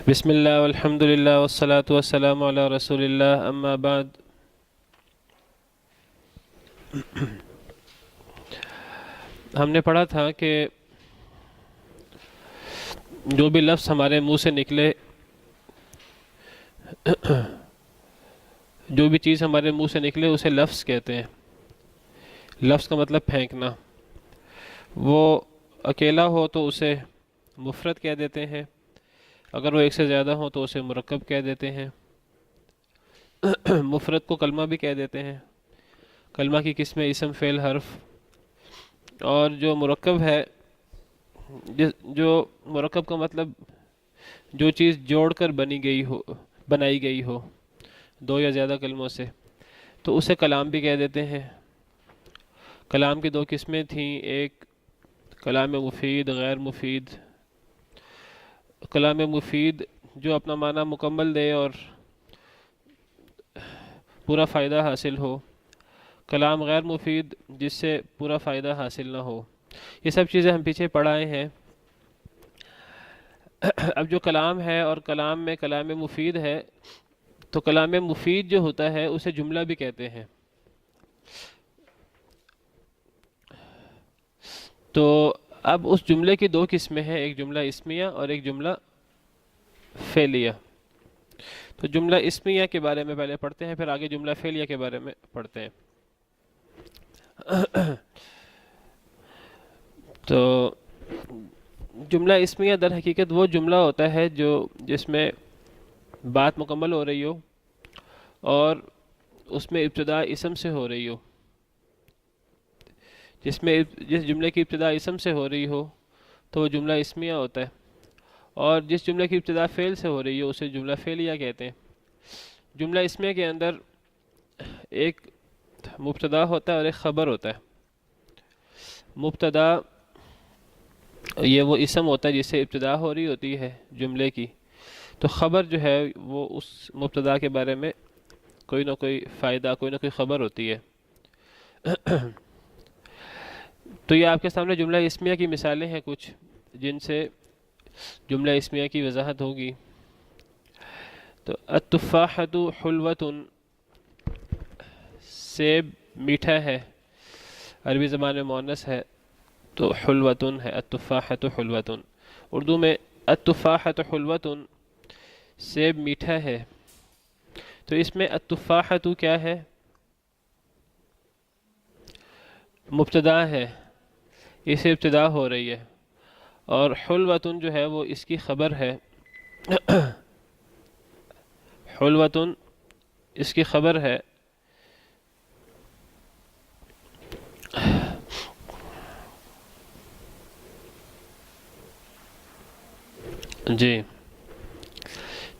بسم اللہ والحمد للہ والصلاة والسلام علی رسول اللہ اما بعد۔ ہم نے پڑھا تھا کہ جو بھی لفظ ہمارے منہ سے نکلے، جو بھی چیز ہمارے منہ سے نکلے اسے لفظ کہتے ہیں۔ لفظ کا مطلب پھینکنا۔ وہ اکیلا ہو تو اسے مفرد کہہ دیتے ہیں، اگر وہ ایک سے زیادہ ہو تو اسے مرکب کہہ دیتے ہیں۔ مفرد کو کلمہ بھی کہہ دیتے ہیں۔ کلمہ کی قسمیں اسم، فعل، حرف، اور جو مرکب ہے، جو مرکب کا مطلب جو چیز جوڑ کر بنائی گئی ہو دو یا زیادہ کلموں سے، تو اسے کلام بھی کہہ دیتے ہیں۔ کلام کی دو قسمیں تھیں، ایک کلام مفید، غیر مفید۔ کلام مفید جو اپنا معنی مکمل دے اور پورا فائدہ حاصل ہو، کلام غیر مفید جس سے پورا فائدہ حاصل نہ ہو۔ یہ سب چیزیں ہم پیچھے پڑھائے ہیں۔ اب جو کلام ہے اور کلام میں کلام مفید ہے، تو کلام مفید جو ہوتا ہے اسے جملہ بھی کہتے ہیں۔ تو اب اس جملے کی دو قسمیں ہیں، ایک جملہ اسمیہ اور ایک جملہ فعلیہ۔ تو جملہ اسمیہ کے بارے میں پہلے پڑھتے ہیں، پھر آگے جملہ فعلیہ کے بارے میں پڑھتے ہیں۔ تو جملہ اسمیہ در حقیقت وہ جملہ ہوتا ہے جس میں بات مکمل ہو رہی ہو اور اس میں ابتدا اسم سے ہو رہی ہو۔ جس جملے کی ابتدا اسم سے ہو رہی ہو تو وہ جملہ اسمیہ ہوتا ہے، اور جس جملے کی ابتدا فعل سے ہو رہی ہو اسے جملہ فعلیہ کہتے ہیں۔ جملہ اسمیہ کے اندر ایک مبتدا ہوتا ہے اور ایک خبر ہوتا ہے۔ مبتدا یہ وہ اسم ہوتا ہے جس سے ابتدا ہو رہی ہوتی ہے جملے کی، تو خبر جو ہے وہ اس مبتدا کے بارے میں کوئی نہ کوئی فائدہ، کوئی نہ کوئی خبر ہوتی ہے۔ تو یہ آپ کے سامنے جملہ اسمیہ کی مثالیں ہیں کچھ، جن سے جملہ اسمیہ کی وضاحت ہوگی۔ تو التفاحۃ حلوۃ، سیب میٹھا ہے، عربی زبان میں مؤنث ہے تو حلوۃ ہے، التفاحۃ حلوۃ۔ اردو میں التفاحۃ حلوۃ، سیب میٹھا ہے۔ تو اس میں التفاحۃ کیا ہے؟ مبتدا ہے، اسے ابتدا ہو رہی ہے، اور حلوۃ جو ہے وہ اس کی خبر ہے۔ حلوۃ اس کی خبر ہے۔ جی،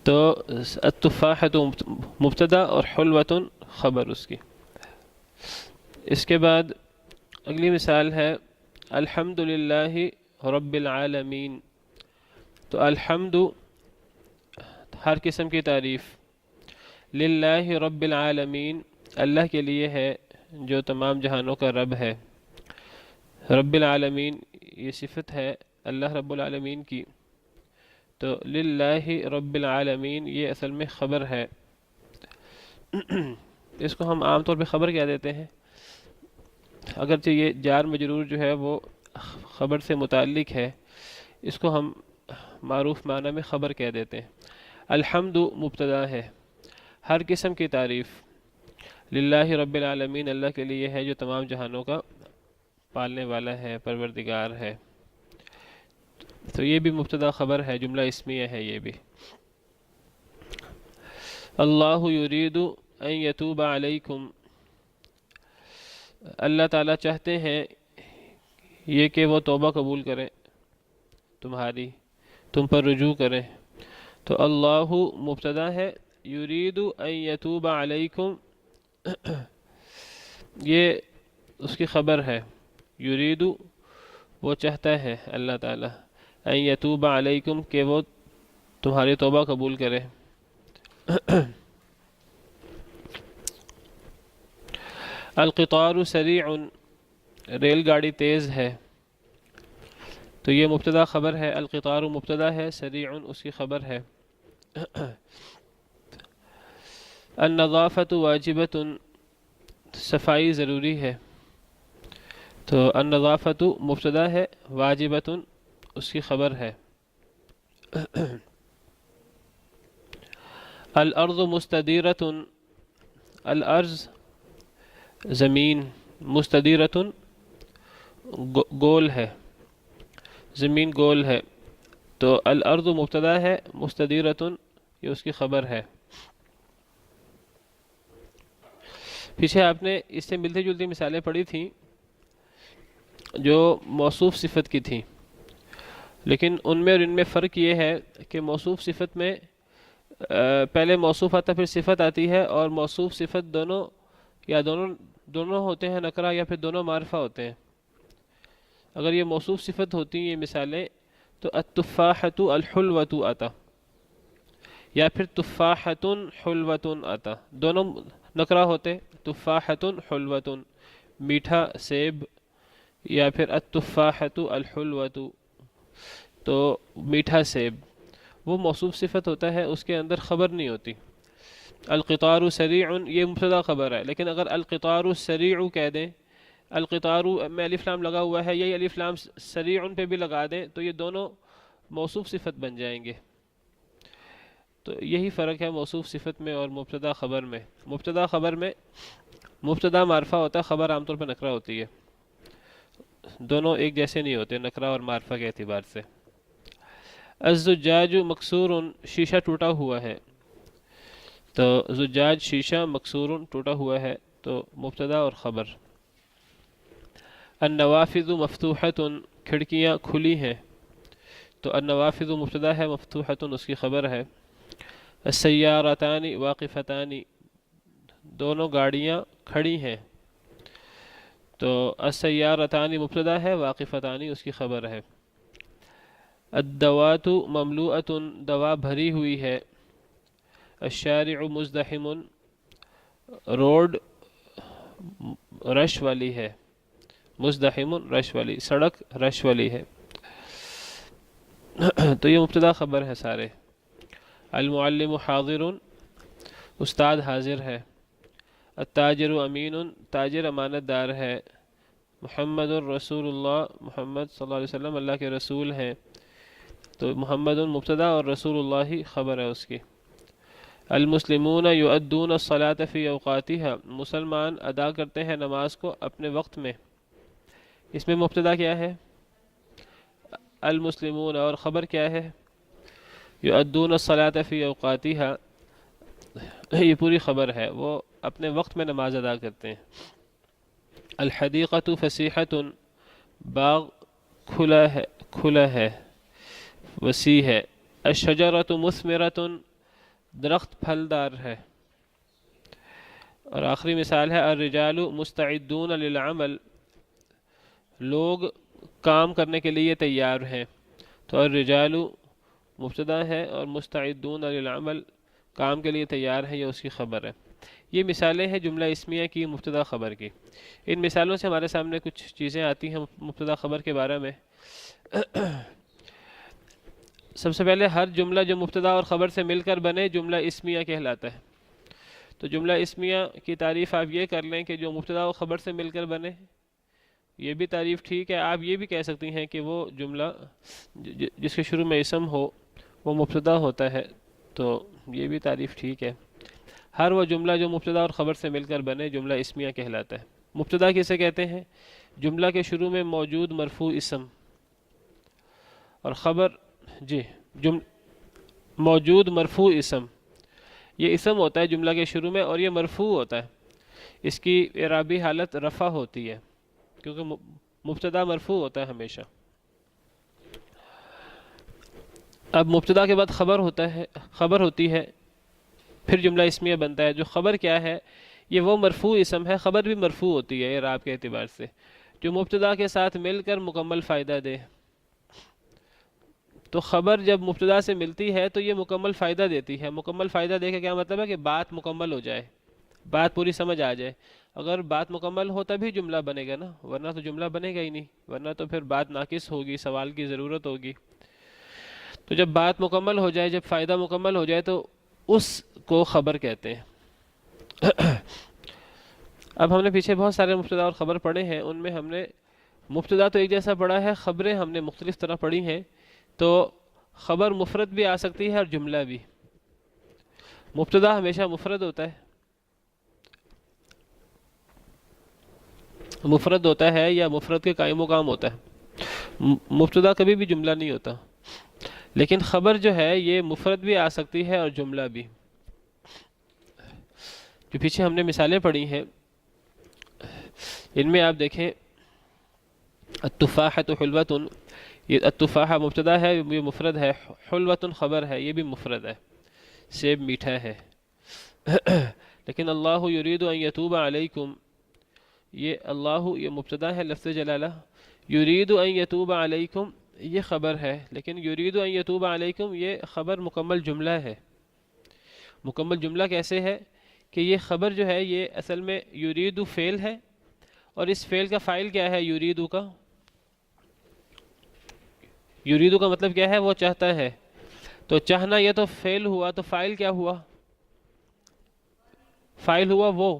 تو التفاحۃ مبتدا اور حلوۃ خبر اس کی۔ اس کے بعد اگلی مثال ہے الحمد للہ رب العالمین۔ تو الحمد ہر قسم کی تعریف، للہ رب العالمین اللہ کے لیے ہے جو تمام جہانوں کا رب ہے۔ رب العالمین یہ صفت ہے اللہ رب العالمین کی، تو للہ رب العالمین یہ اصل میں خبر ہے۔ اس کو ہم عام طور پہ خبر کہہ دیتے ہیں، اگرچہ یہ جار مجرور جو ہے وہ خبر سے متعلق ہے، اس کو ہم معروف معنی میں خبر کہہ دیتے ہیں۔ الحمد مبتدا ہے، ہر قسم کی تعریف للہ رب العالمین اللہ کے لیے ہے جو تمام جہانوں کا پالنے والا ہے، پروردگار ہے۔ تو یہ بھی مبتدا خبر ہے، جملہ اسمیہ ہے یہ بھی۔ اللہ یرید ان یتوب علیکم، اللہ تعالیٰ چاہتے ہیں یہ کہ وہ توبہ قبول کریں تمہاری، تم پر رجوع کریں۔ تو اللہ مبتدا ہے، یرید ان یتوب علیکم یہ اس کی خبر ہے۔ یرید وہ چاہتا ہے اللہ تعالیٰ، ان یتوب علیکم کہ وہ تمہاری توبہ قبول کرے۔ القطار سریع، ریل گاڑی تیز ہے۔ تو یہ مبتدا خبر ہے، القطار مبتدا ہے، سریع اس کی خبر ہے۔ النظافت واجبۃ، صفائی ضروری ہے. تو النظافت مبتدا ہے، واجبۃ اس کی خبر ہے. الارض مستدیرۃ، الارض زمین، مستدیرۃ گول ہے، زمین گول ہے. تو الارض مبتدا ہے، مستدیرۃ یہ اس کی خبر ہے. پیچھے آپ نے اس سے ملتی جلتی مثالیں پڑھی تھیں جو موصوف صفت کی تھیں، لیکن ان میں اور ان میں فرق یہ ہے کہ موصوف صفت میں پہلے موصوف آتا پھر صفت آتی ہے، اور موصوف صفت دونوں یا دونوں ہوتے ہیں نکرہ، یا پھر دونوں معرفہ ہوتے ہیں. اگر یہ موصوف صفت ہوتی ہیں یہ مثالیں تو التفاحۃ الحلوۃ آتا، یا پھر تفاحۃ حلوۃ آتا، دونوں نکرہ ہوتے. تفاحۃ حلوۃ میٹھا سیب، یا پھر التفاحۃ الحلوۃ تو میٹھا سیب. وہ موصوف صفت ہوتا ہے، اس کے اندر خبر نہیں ہوتی. القطار سریع یہ مبتدا خبر ہے، لیکن اگر القطار سریع کہہ دیں، القطار میں الف لام لگا ہوا ہے، یہی الف لام سریع پہ بھی لگا دیں تو یہ دونوں موصوف صفت بن جائیں گے. تو یہی فرق ہے موصوف صفت میں اور مبتدا خبر میں. مبتدا خبر میں مبتدا معرفہ ہوتا ہے، خبر عام طور پہ نکرہ ہوتی ہے. دونوں ایک جیسے نہیں ہوتے نکرہ اور معرفہ کے اعتبار سے. الزجاج مکسور شیشہ ٹوٹا ہوا ہے. تو زجاج شیشہ، مکسور ٹوٹا ہوا ہے، تو مبتدا اور خبر. النوافذ مفتوحۃ کھڑکیاں کھلی ہیں. تو النوافذ مبتدا ہے، مفتوحۃ اس کی خبر ہے. السیارتان واقفتان دونوں گاڑیاں کھڑی ہیں. تو السیارتان مبتدا ہے، واقفتان اس کی خبر ہے. الدوات مملوءۃ دوا بھری ہوئی ہے. الشارع مزدحم روڈ رش والی ہے. مزدحم رش والی، سڑک رش والی ہے. تو یہ مبتدا خبر ہے سارے. المعلم حاضر استاد حاضر ہے. التاجر امین تاجر امانت دار ہے. محمد الرسول اللہ محمد صلی اللہ علیہ وسلم اللہ کے رسول ہیں. تو محمد مبتدا اور رسول اللہ خبر ہے اس کی. المسلمون یؤدون الصلاۃ فی اوقاتها مسلمان ادا کرتے ہیں نماز کو اپنے وقت میں. اس میں مبتدا کیا ہے؟ المسلمون، اور خبر کیا ہے؟ یؤدون الصلاۃ فی اوقاتها، یہ پوری خبر ہے، وہ اپنے وقت میں نماز ادا کرتے ہیں. الحدیقۃ فصیحۃ باغ کھلا ہے وسیع ہے. الشجرۃ مثمرۃ درخت پھلدار ہے. اور آخری مثال ہے الرجال مستعدون للعمل لوگ کام کرنے کے لیے تیار ہیں. تو الرجال مبتدا ہے اور مستعدون للعمل کام کے لیے تیار ہیں، یہ اس کی خبر ہے. یہ مثالیں ہیں جملہ اسمیہ کی مبتدا خبر کی. ان مثالوں سے ہمارے سامنے کچھ چیزیں آتی ہیں مبتدا خبر کے بارے میں. سب سے پہلے ہر جملہ جو مبتدا اور خبر سے مل کر بنے جملہ اسمیہ کہلاتا ہے. تو جملہ اسمیہ کی تعریف آپ یہ کر لیں کہ جو مبتدا اور خبر سے مل کر بنے، یہ بھی تعریف ٹھیک ہے. آپ یہ بھی کہہ سکتی ہیں کہ وہ جملہ جس کے شروع میں اسم ہو وہ مبتدا ہوتا ہے، تو یہ بھی تعریف ٹھیک ہے. ہر وہ جملہ جو مبتدا اور خبر سے مل کر بنے جملہ اسمیہ کہلاتا ہے. مبتدا کسے کہتے ہیں؟ جملہ کے شروع میں موجود مرفوع اسم. اور خبر موجود مرفوع اسم، یہ اسم ہوتا ہے جملہ کے شروع میں اور یہ مرفوع ہوتا ہے. اس کی اعرابی حالت رفع ہوتی ہے کیونکہ مبتدا مرفوع ہوتا ہے ہمیشہ. اب مبتدا کے بعد خبر ہوتی ہے پھر جملہ اسمیہ بنتا ہے. جو خبر کیا ہے؟ یہ وہ مرفوع اسم ہے، خبر بھی مرفوع ہوتی ہے اعراب کے اعتبار سے، جو مبتدا کے ساتھ مل کر مکمل فائدہ دے. تو خبر جب مبتدا سے ملتی ہے تو یہ مکمل فائدہ دیتی ہے. مکمل فائدہ دے کے کیا مطلب ہے؟ کہ بات مکمل ہو جائے، بات پوری سمجھ آ جائے. اگر بات مکمل ہو تبھی جملہ بنے گا نا، ورنہ تو جملہ بنے گا ہی نہیں، ورنہ تو پھر بات ناقص ہوگی، سوال کی ضرورت ہوگی. تو جب بات مکمل ہو جائے، جب فائدہ مکمل ہو جائے، تو اس کو خبر کہتے ہیں۔ اب ہم نے پیچھے بہت سارے مبتدا اور خبر پڑھے ہیں، ان میں ہم نے مبتدا تو ایک جیسا پڑھا ہے، خبریں ہم نے مختلف طرح پڑھی ہیں۔ تو خبر مفرد بھی آ سکتی ہے اور جملہ بھی۔ مبتدا ہمیشہ مفرد ہوتا ہے، مفرد ہوتا ہے یا مفرد کے قائم مقام ہوتا ہے، مبتدا کبھی بھی جملہ نہیں ہوتا۔ لیکن خبر جو ہے یہ مفرد بھی آ سکتی ہے اور جملہ بھی۔ جو پیچھے ہم نے مثالیں پڑھی ہیں ان میں آپ دیکھیں، التفاحۃ حلوۃ، یہ التفاحہ مبتدا ہے، یہ مفرد ہے، حلوۃ خبر ہے، یہ بھی مفرد ہے، سیب میٹھا ہے۔ لیکن اللہ یرید ان یتوب علیکم، یہ اللہ یہ مبتدا ہے لفظ جلالہ، یرید ان یتوب علیکم یہ خبر ہے، لیکن یرید ان یتوب علیکم یہ خبر مکمل جملہ ہے۔ مکمل جملہ کیسے ہے کہ یہ خبر جو ہے یہ اصل میں یرید فعل ہے، اور اس فعل کا فاعل کیا ہے؟ یریدو کا۔ یریدو کا مطلب کیا ہے؟ وہ چاہتا ہے۔ تو چاہنا یہ تو فعل ہوا، تو فاعل کیا ہوا؟ فاعل ہوا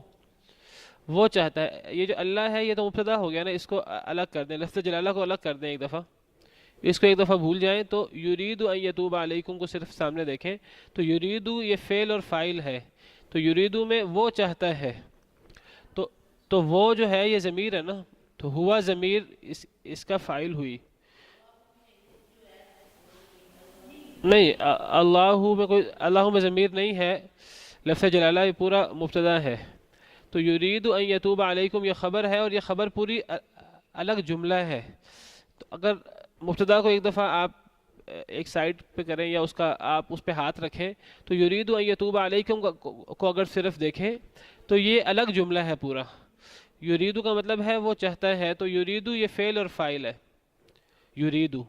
وہ چاہتا ہے۔ یہ جو اللہ ہے یہ تو مبتدا ہو گیا نا، اس کو الگ کر دیں، لفظ جلالہ کو الگ کر دیں ایک دفعہ، اس کو ایک دفعہ بھول جائیں تو یرید ان یتوب علیکم کو صرف سامنے دیکھیں تو یریدو یہ فعل اور فاعل ہے، تو یریدو میں وہ چاہتا ہے، تو وہ جو ہے یہ ضمیر ہے نا، تو ہوا ضمیر اس کا فاعل ہوئی۔ نہیں، اللہ میں کوئی اللہ میں ضمیر نہیں ہے، لفظ جلالہ یہ پورا مبتدا ہے۔ تو یرید ان یتوب علیکم یہ خبر ہے، اور یہ خبر پوری الگ جملہ ہے۔ تو اگر مبتدا کو ایک دفعہ آپ ایک سائڈ پہ کریں یا اس کا آپ اس پہ ہاتھ رکھیں تو یرید ان یتوب علیکم کو اگر صرف دیکھیں تو یہ الگ جملہ ہے پورا۔ یریدو کا مطلب ہے وہ چاہتا ہے، تو یریدو یہ فعل اور فاعل ہے، یریدو۔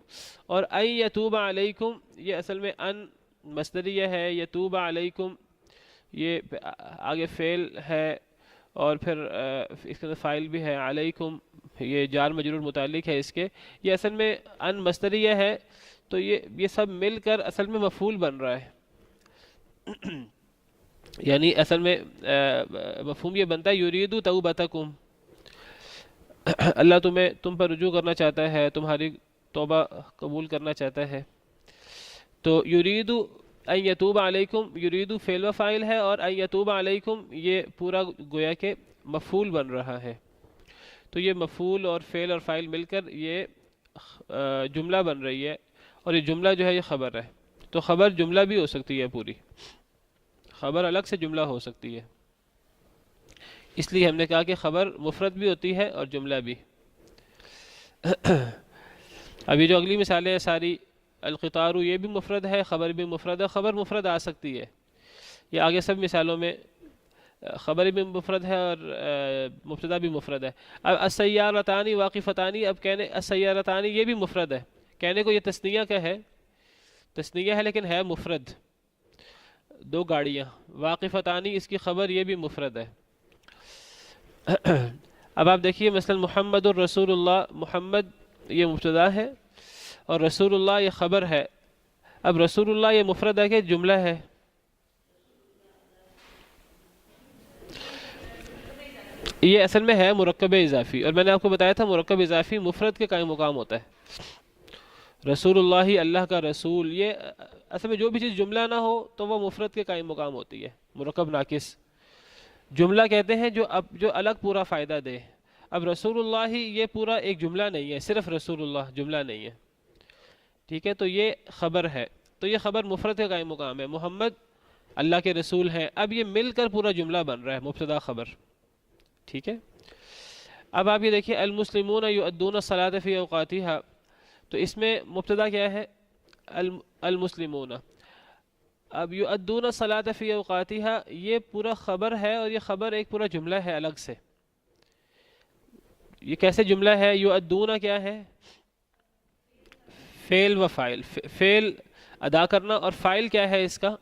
اور ان یتوب علیکم یہ اصل میں ان مصدریہ ہے، یتوب علیکم یہ آگے فعل ہے، اور پھر اس کے اندر فاعل بھی ہے، علیکم یہ جار مجرور متعلق ہے اس کے، یہ اصل میں ان مصدریہ ہے، تو یہ سب مل کر اصل میں مفعول بن رہا ہے۔ یعنی اصل میں مفہوم یہ بنتا ہے یریدو توبتکم، اللہ تم پر رجوع کرنا چاہتا ہے، تمہاری توبہ قبول کرنا چاہتا ہے۔ تو یریدو ان یتوب علیکم، یریدو فعل و فاعل ہے، اور ان یتوب علیکم یہ پورا گویا کہ مفعول بن رہا ہے۔ تو یہ مفعول اور فعل اور فاعل مل کر یہ جملہ بن رہی ہے، اور یہ جملہ جو ہے یہ خبر ہے۔ تو خبر جملہ بھی ہو سکتی ہے، پوری خبر الگ سے جملہ ہو سکتی ہے، اس لیے ہم نے کہا کہ خبر مفرد بھی ہوتی ہے اور جملہ بھی۔ ابھی جو اگلی مثالیں ہیں ساری، القطار یہ بھی مفرد ہے، خبر بھی مفرد ہے، خبر مفرد آ سکتی ہے، یہ آگے سب مثالوں میں خبر بھی مفرد ہے اور مبتدا بھی مفرد ہے۔ اب السیارتان واقفتان، اب کہنے السیارتان یہ بھی مفرد ہے، کہنے کو یہ تثنیہ کا ہے، تثنیہ ہے لیکن ہے مفرد، دو گاڑیاں، واقفتان اس کی خبر یہ بھی مفرد ہے۔ اب آپ دیکھیے مثلا محمد الرسول اللہ، محمد یہ مبتدا ہے اور رسول اللہ یہ خبر ہے۔ اب رسول اللہ یہ مفرد ہے کہ جملہ ہے؟ یہ اصل میں ہے مرکب اضافی، اور میں نے آپ کو بتایا تھا مرکب اضافی مفرد کے قائم مقام ہوتا ہے۔ رسول اللہ اللہ کا رسول، یہ اصل میں جو بھی چیز جملہ نہ ہو تو وہ مفرد کے قائم مقام ہوتی ہے، مرکب ناقص جملہ کہتے ہیں جو الگ پورا فائدہ دے۔ اب رسول اللہ یہ پورا ایک جملہ نہیں ہے، صرف رسول اللہ جملہ نہیں ہے، ٹھیک ہے، تو یہ خبر ہے، تو یہ خبر مفرد کے قائم مقام ہے، محمد اللہ کے رسول ہیں، اب یہ مل کر پورا جملہ بن رہا ہے، مبتدا خبر، ٹھیک ہے۔ اب آپ یہ دیکھیے المسلمون یؤدون الصلاۃ فی اوقاتها، تو اس میں مبتدا کیا ہے؟ المسلمون۔ اب یؤدون الصلاۃ فی اوقاتها یہ پورا خبر ہے، اور یہ خبر ایک پورا جملہ ہے الگ سے۔ یہ کیسے جملہ ہے؟ یؤدون کیا ہے؟ فعل و فاعل، فعل ادا کرنا، اور فاعل کیا ہے اس کا؟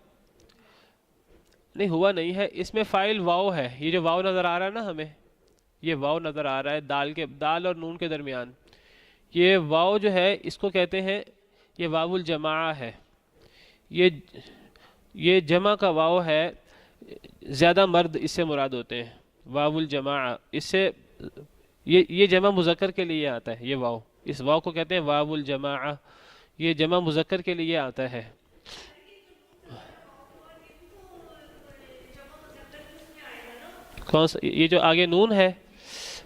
نہیں ہوا نہیں ہے، اس میں فاعل واو ہے، یہ جو واو نظر آ رہا ہے نا ہمیں، یہ واو نظر آ رہا ہے دال اور نون کے درمیان، یہ واو جو ہے اس کو کہتے ہیں، یہ واو الجماعہ ہے، یہ جمع کا واو ہے، زیادہ مرد اس سے مراد ہوتے ہیں، واو الجماعہ، اس سے یہ جمع مذکر کے لیے آتا ہے، یہ واو، اس واو کو کہتے ہیں واو الجماعہ، یہ جمع مذکر کے لیے آتا ہے۔ کون سا؟ یہ جو آگے نون ہے،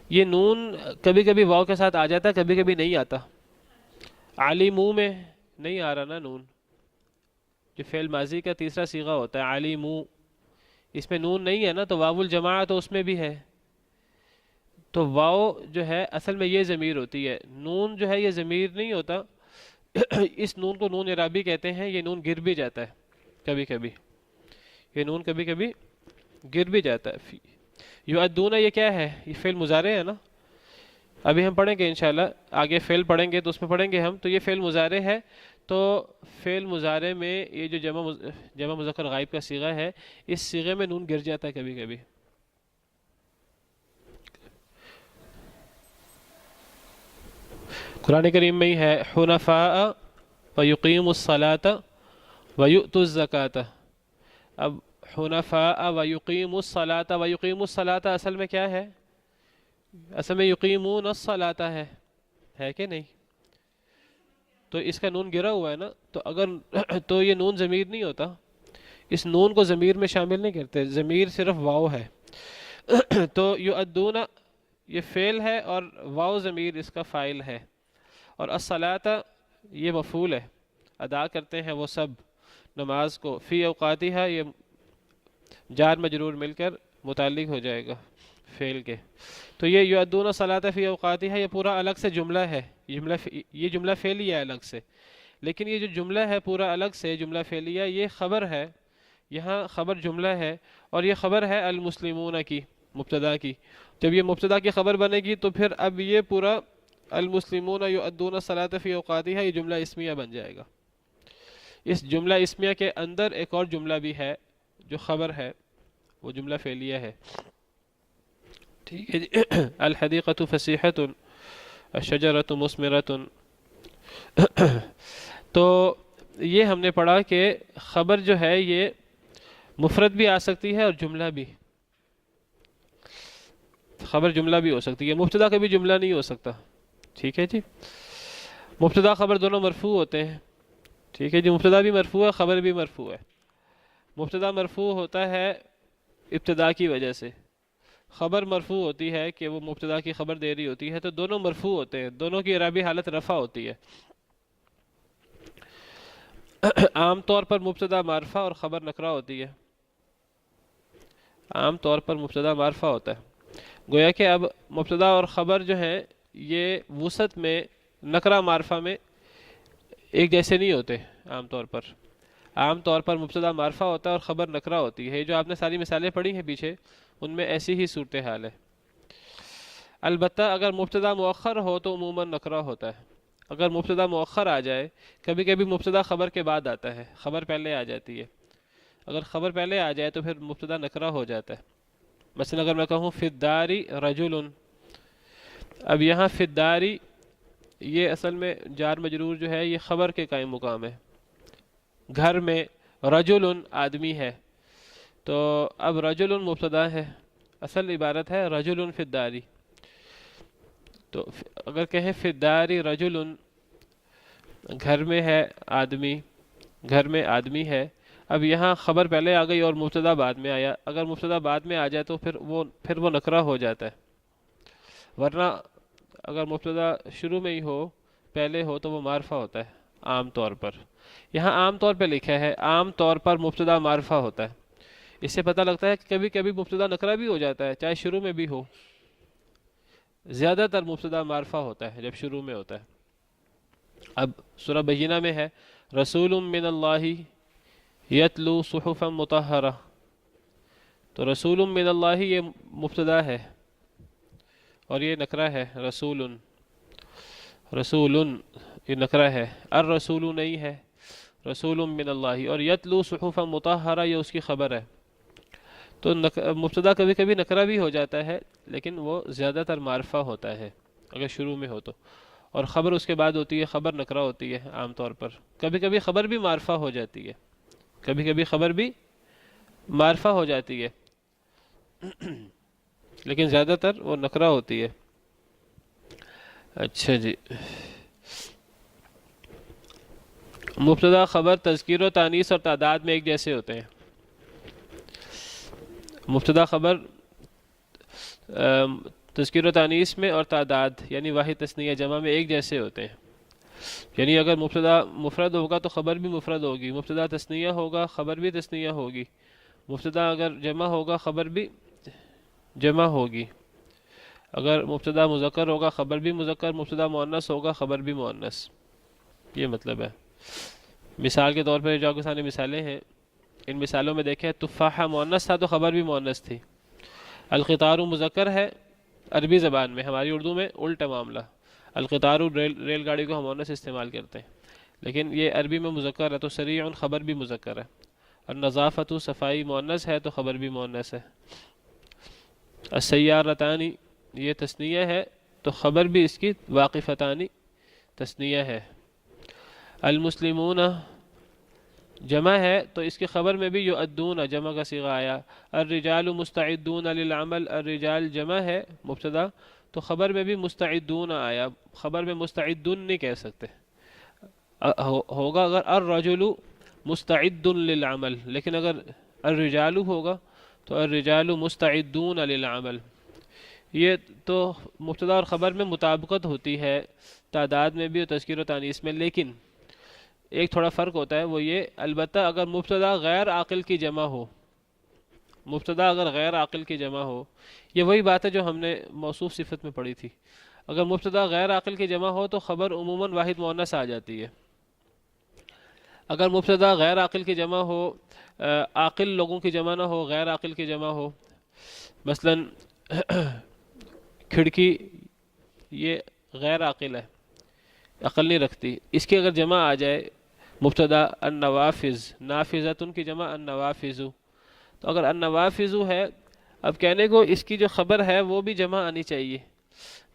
یہ نون کبھی کبھی واو کے ساتھ آ جاتا ہے، کبھی کبھی نہیں آتا۔ علیمو میں نہیں آ رہا نا نون، جو فعل ماضی کا تیسرا صیغہ ہوتا ہے علیمو، اس میں نون نہیں ہے نا، تو واو الجماعہ تو اس میں بھی ہے، تو واو جو ہے اصل میں یہ ضمیر ہوتی ہے، نون جو ہے یہ ضمیر نہیں ہوتا، اس نون کو نون اعرابی کہتے ہیں، یہ نون گر بھی جاتا ہے کبھی کبھی، یہ نون کبھی کبھی گر بھی جاتا ہے۔ یؤدون یہ کیا ہے؟ یہ فعل مضارع ہے نا، ابھی ہم پڑھیں گے انشاءاللہ، آگے فعل پڑھیں گے تو اس میں پڑھیں گے ہم، تو یہ فعل مضارع ہے، تو فعل مضارع میں یہ جو جمع مذکر غائب کا صیغہ ہے، اس صیغے میں نون گر جاتا ہے کبھی کبھی۔ قرآن کریم میں ہی ہے حنفاء ویقیموا الصلاۃ ویؤتوا الزکاۃ۔ اب حنفاء ویقیموا الصلاۃ، ویقیموا الصلاۃ اصل میں کیا ہے؟ اصل میں یقیمون الصلاۃ ہے کہ نہیں؟ تو اس کا نون گرا ہوا ہے نا، تو اگر تو یہ نون ضمیر نہیں ہوتا، اس نون کو ضمیر میں شامل نہیں کرتے، ضمیر صرف واو ہے۔ تو یؤدون یہ فعل ہے اور واو ضمیر اس کا فاعل ہے، اور الصلاۃ یہ مفعول ہے، ادا کرتے ہیں وہ سب نماز کو، فی اوقاتہا یہ جار مجرور مل کر متعلق ہو جائے گا فعل کے، تو یہ یؤدون الصلاۃ فی اوقاتہا یہ پورا الگ سے جملہ ہے، یہ جملہ فعلیہ ہے الگ سے، لیکن یہ جو جملہ ہے پورا الگ سے جملہ فعلیہ، یہ خبر ہے، یہاں خبر جملہ ہے، اور یہ خبر ہے المسلمون کی، مبتدا کی، جب یہ مبتدا کی خبر بنے گی تو پھر اب یہ پورا المسلمون یؤدون الصلاۃ فی اوقاتہا یہ جملہ اسمیہ بن جائے گا۔ اس جملہ اسمیہ کے اندر ایک اور جملہ بھی ہے جو خبر ہے، وہ جملہ فعلیہ ہے، ٹھیک ہے جی۔ الحدیقۃ فصیحۃ الشجرۃ مثمرۃ۔ تو یہ ہم نے پڑھا کہ خبر جو ہے یہ مفرد بھی آ سکتی ہے اور جملہ بھی، خبر جملہ بھی ہو سکتی ہے، مبتدا کبھی جملہ نہیں ہو سکتا، ٹھیک ہے جی۔ مبتدا خبر دونوں مرفوع ہوتے ہیں، ٹھیک ہے جی، مبتدا بھی مرفوع ہے، خبر بھی مرفوع ہے۔ مبتدا مرفوع ہوتا ہے ابتدا کی وجہ سے، خبر مرفوع ہوتی ہے کہ وہ مبتدا کی خبر دے رہی ہوتی ہے، تو دونوں مرفوع ہوتے ہیں، دونوں کی اعرابی حالت رفع ہوتی ہے۔ عام طور پر مبتدا معرفہ اور خبر نکرہ ہوتی ہے، عام طور پر مبتدا معرفہ ہوتا ہے، گویا کہ اب مبتدا اور خبر جو ہیں یہ وسعت میں نکرہ معرفہ میں ایک جیسے نہیں ہوتے، عام طور پر مبتدا معرفہ ہوتا ہے اور خبر نکرہ ہوتی ہے، جو آپ نے ساری مثالیں پڑھی ہیں پیچھے ان میں ایسی ہی صورتحال ہے۔ البتہ اگر مبتدا مؤخر ہو تو عموماً نکرہ ہوتا ہے، اگر مبتدا مؤخر آ جائے، کبھی کبھی مبتدا خبر کے بعد آتا ہے، خبر پہلے آ جاتی ہے، اگر خبر پہلے آ جائے تو پھر مبتدا نکرہ ہو جاتا ہے۔ مثلا اگر میں کہوں فی الدار رجل، اب یہاں فی الدار یہ اصل میں جار مجرور جو ہے یہ خبر کے قائم مقام ہے، گھر میں رجل آدمی ہے، تو اب رجل مبتدا ہے، اصل عبارت ہے رجل فی الدار، تو اگر کہیں فی الدار رجل، گھر میں ہے آدمی، گھر میں آدمی ہے، اب یہاں خبر پہلے آ گئی اور مبتدا بعد میں آیا، اگر مبتدا بعد میں آ جائے تو پھر وہ نکرہ ہو جاتا ہے، ورنہ اگر مبتدا شروع میں ہی ہو، پہلے ہو، تو وہ معرفہ ہوتا ہے عام طور پر۔ یہاں عام طور پہ لکھا ہے عام طور پر مبتدا معرفہ ہوتا ہے، اس سے پتہ لگتا ہے کہ کبھی کبھی مبتدا نکرہ بھی ہو جاتا ہے چاہے شروع میں بھی ہو، زیادہ تر مبتدا معرفہ ہوتا ہے جب شروع میں ہوتا ہے۔ اب سورہ بینہ میں ہے رسول من اللہ یتلو صحفا مطہرہ، تو رسول من اللہ یہ مبتدا ہے اور یہ نکرہ ہے، رسول یہ نکرہ ہے، الرسول نہیں ہے، رسول من اللہ، اور یتلو صحفا مطہرہ یہ اس کی خبر ہے، تو مبتدا کبھی کبھی نکرہ بھی ہو جاتا ہے لیکن وہ زیادہ تر معرفہ ہوتا ہے اگر شروع میں ہو تو، اور خبر اس کے بعد ہوتی ہے، خبر نکرہ ہوتی ہے عام طور پر. کبھی کبھی خبر بھی معرفہ ہو جاتی ہے، کبھی کبھی خبر بھی معرفہ ہو جاتی ہے، لیکن زیادہ تر وہ نکرہ ہوتی ہے. اچھا جی، مبتدا خبر تذکیر و تانیث اور تعداد میں ایک جیسے ہوتے ہیں. مبتدا خبر تذکیر و تانیث میں اور تعداد یعنی واحد تثنیہ جمع میں ایک جیسے ہوتے ہیں. یعنی اگر مبتدا مفرد ہوگا تو خبر بھی مفرد ہوگی، مبتدا تثنیہ ہوگا خبر بھی تثنیہ ہوگی، مبتدا اگر جمع ہوگا خبر بھی جمع ہوگی، اگر مبتدا مذکر ہوگا خبر بھی مذکر، مبتدا مؤنث ہوگا خبر بھی مؤنث. یہ مطلب ہے. مثال کے طور پر جو آپ کے سامنے مثالیں ہیں، ان مثالوں میں دیکھیں تفاحہ مؤنث تھا تو خبر بھی مؤنث تھی. القطار مذکر ہے عربی زبان میں، ہماری اردو میں الٹا معاملہ. القطار ریل گاڑی کو ہم مؤنث استعمال کرتے ہیں، لیکن یہ عربی میں مذکر ہے تو سریع خبر بھی مذکر ہے. النظافۃ صفائی مؤنث ہے تو خبر بھی مؤنث ہے. السیارتان یہ تثنیہ ہے تو خبر بھی اس کی واقفتان تثنیہ ہے. المسلمون جمع ہے تو اس کی خبر میں بھی یؤدون جمع کا صیغہ آیا. الرجال مستعدون للعمل، الرجال جمع ہے مبتدا تو خبر میں بھی مستعدون آیا. خبر میں مستعدون نہیں کہہ سکتے، ہوگا اگر الرجل مستعد للعمل، لیکن اگر الرجال ہوگا تو الرجال مستعدون للعمل. یہ تو مبتدا اور خبر میں مطابقت ہوتی ہے تعداد میں بھی اور تذکیر و تانیث میں. لیکن ایک تھوڑا فرق ہوتا ہے، وہ یہ البتہ اگر مبتدا غیر عاقل کی جمع ہو، مبتدا اگر غیر عاقل کی جمع ہو، یہ وہی بات ہے جو ہم نے موصوف صفت میں پڑھی تھی. اگر مبتدا غیر عاقل کی جمع ہو تو خبر عموماً واحد مؤنث آ جاتی ہے. اگر مبتدا غیر عاقل کی جمع ہو، عاقل لوگوں کی جمع نہ ہو، غیر عاقل کی جمع ہو، مثلا کھڑکی یہ غیر عاقل ہے، عقل نہیں رکھتی، اس کی اگر جمع آ جائے مبتدا النوافذ، نافذۃ کی جمع النوافذ، تو اگر النوافذ ہے، اب کہنے کو اس کی جو خبر ہے وہ بھی جمع آنی چاہیے،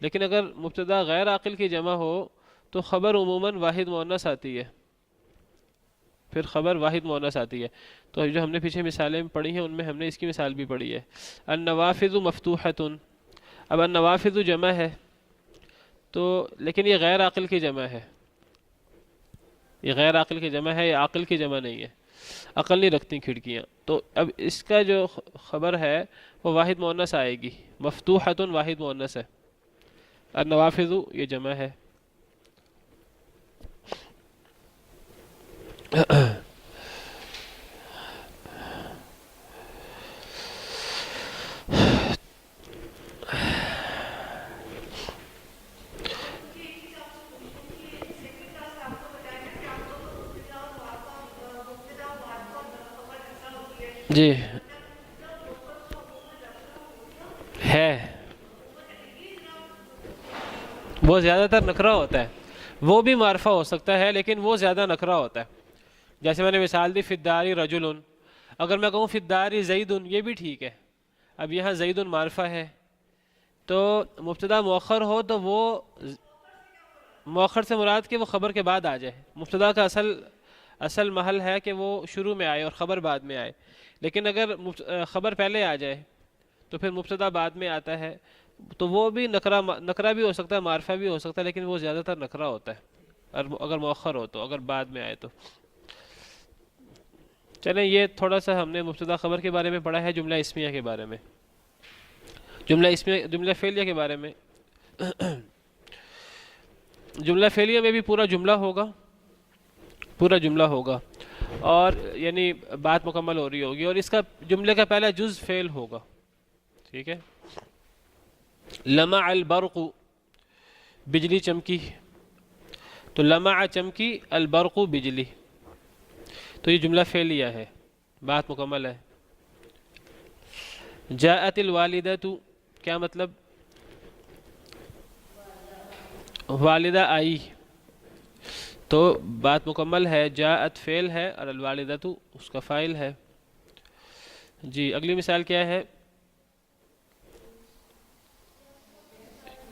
لیکن اگر مبتدا غیر عاقل کی جمع ہو تو خبر عموماً واحد مؤنث آتی ہے، پھر خبر واحد مؤنث آتی ہے. تو جو ہم نے پیچھے مثالیں پڑھی ہیں ان میں ہم نے اس کی مثال بھی پڑھی ہے. النوافذ مفتوحۃ، اب النوافذ جمع ہے تو لیکن یہ غیر عاقل کی جمع ہے، یہ غیر عاقل کی جمع ہے، یہ عاقل کی جمع نہیں ہے، عقل نہیں رکھتی کھڑکیاں. تو اب اس کا جو خبر ہے وہ واحد مؤنث آئے گی، مفتوحۃ واحد مؤنث ہے، النوافذ یہ جمع ہے. جی ہے، وہ زیادہ تر نکرہ ہوتا ہے، وہ بھی معرفہ ہو سکتا ہے لیکن وہ زیادہ نکرہ ہوتا ہے. جیسے میں نے مثال دی فی الدار رجل، اگر میں کہوں فی الدار زید یہ بھی ٹھیک ہے. اب یہاں زید معرفہ ہے تو مبتدا مؤخر ہو تو وہ مؤخر سے مراد کہ وہ خبر کے بعد آ جائے. مبتدا کا اصل محل ہے کہ وہ شروع میں آئے اور خبر بعد میں آئے، لیکن اگر خبر پہلے آ جائے تو پھر مبتدا بعد میں آتا ہے تو وہ بھی نکرہ بھی ہو سکتا ہے، معرفہ بھی ہو سکتا ہے، لیکن وہ زیادہ تر نکرہ ہوتا ہے اگر مؤخر ہو تو، اگر بعد میں آئے تو. چلیں یہ تھوڑا سا ہم نے مبتدا خبر کے بارے میں پڑھا ہے. جملہ اسمیہ کے بارے میں، جملہ فعلیہ کے بارے میں. جملہ فعلیہ میں بھی پورا جملہ ہوگا اور یعنی بات مکمل ہو رہی ہوگی اور اس کا جملے کا پہلا جز فعل ہوگا. ٹھیک ہے، لمع البرق بجلی چمکی، تو لمع چمکی، البرق بجلی، تو یہ جملہ فعلیہ ہے، بات مکمل ہے. جاءت الوالدۃ کیا مطلب؟ والدہ آئی، تو بات مکمل ہے. جاءت فعل ہے اور الوالدۃ اس کا فاعل ہے. جی اگلی مثال کیا ہے؟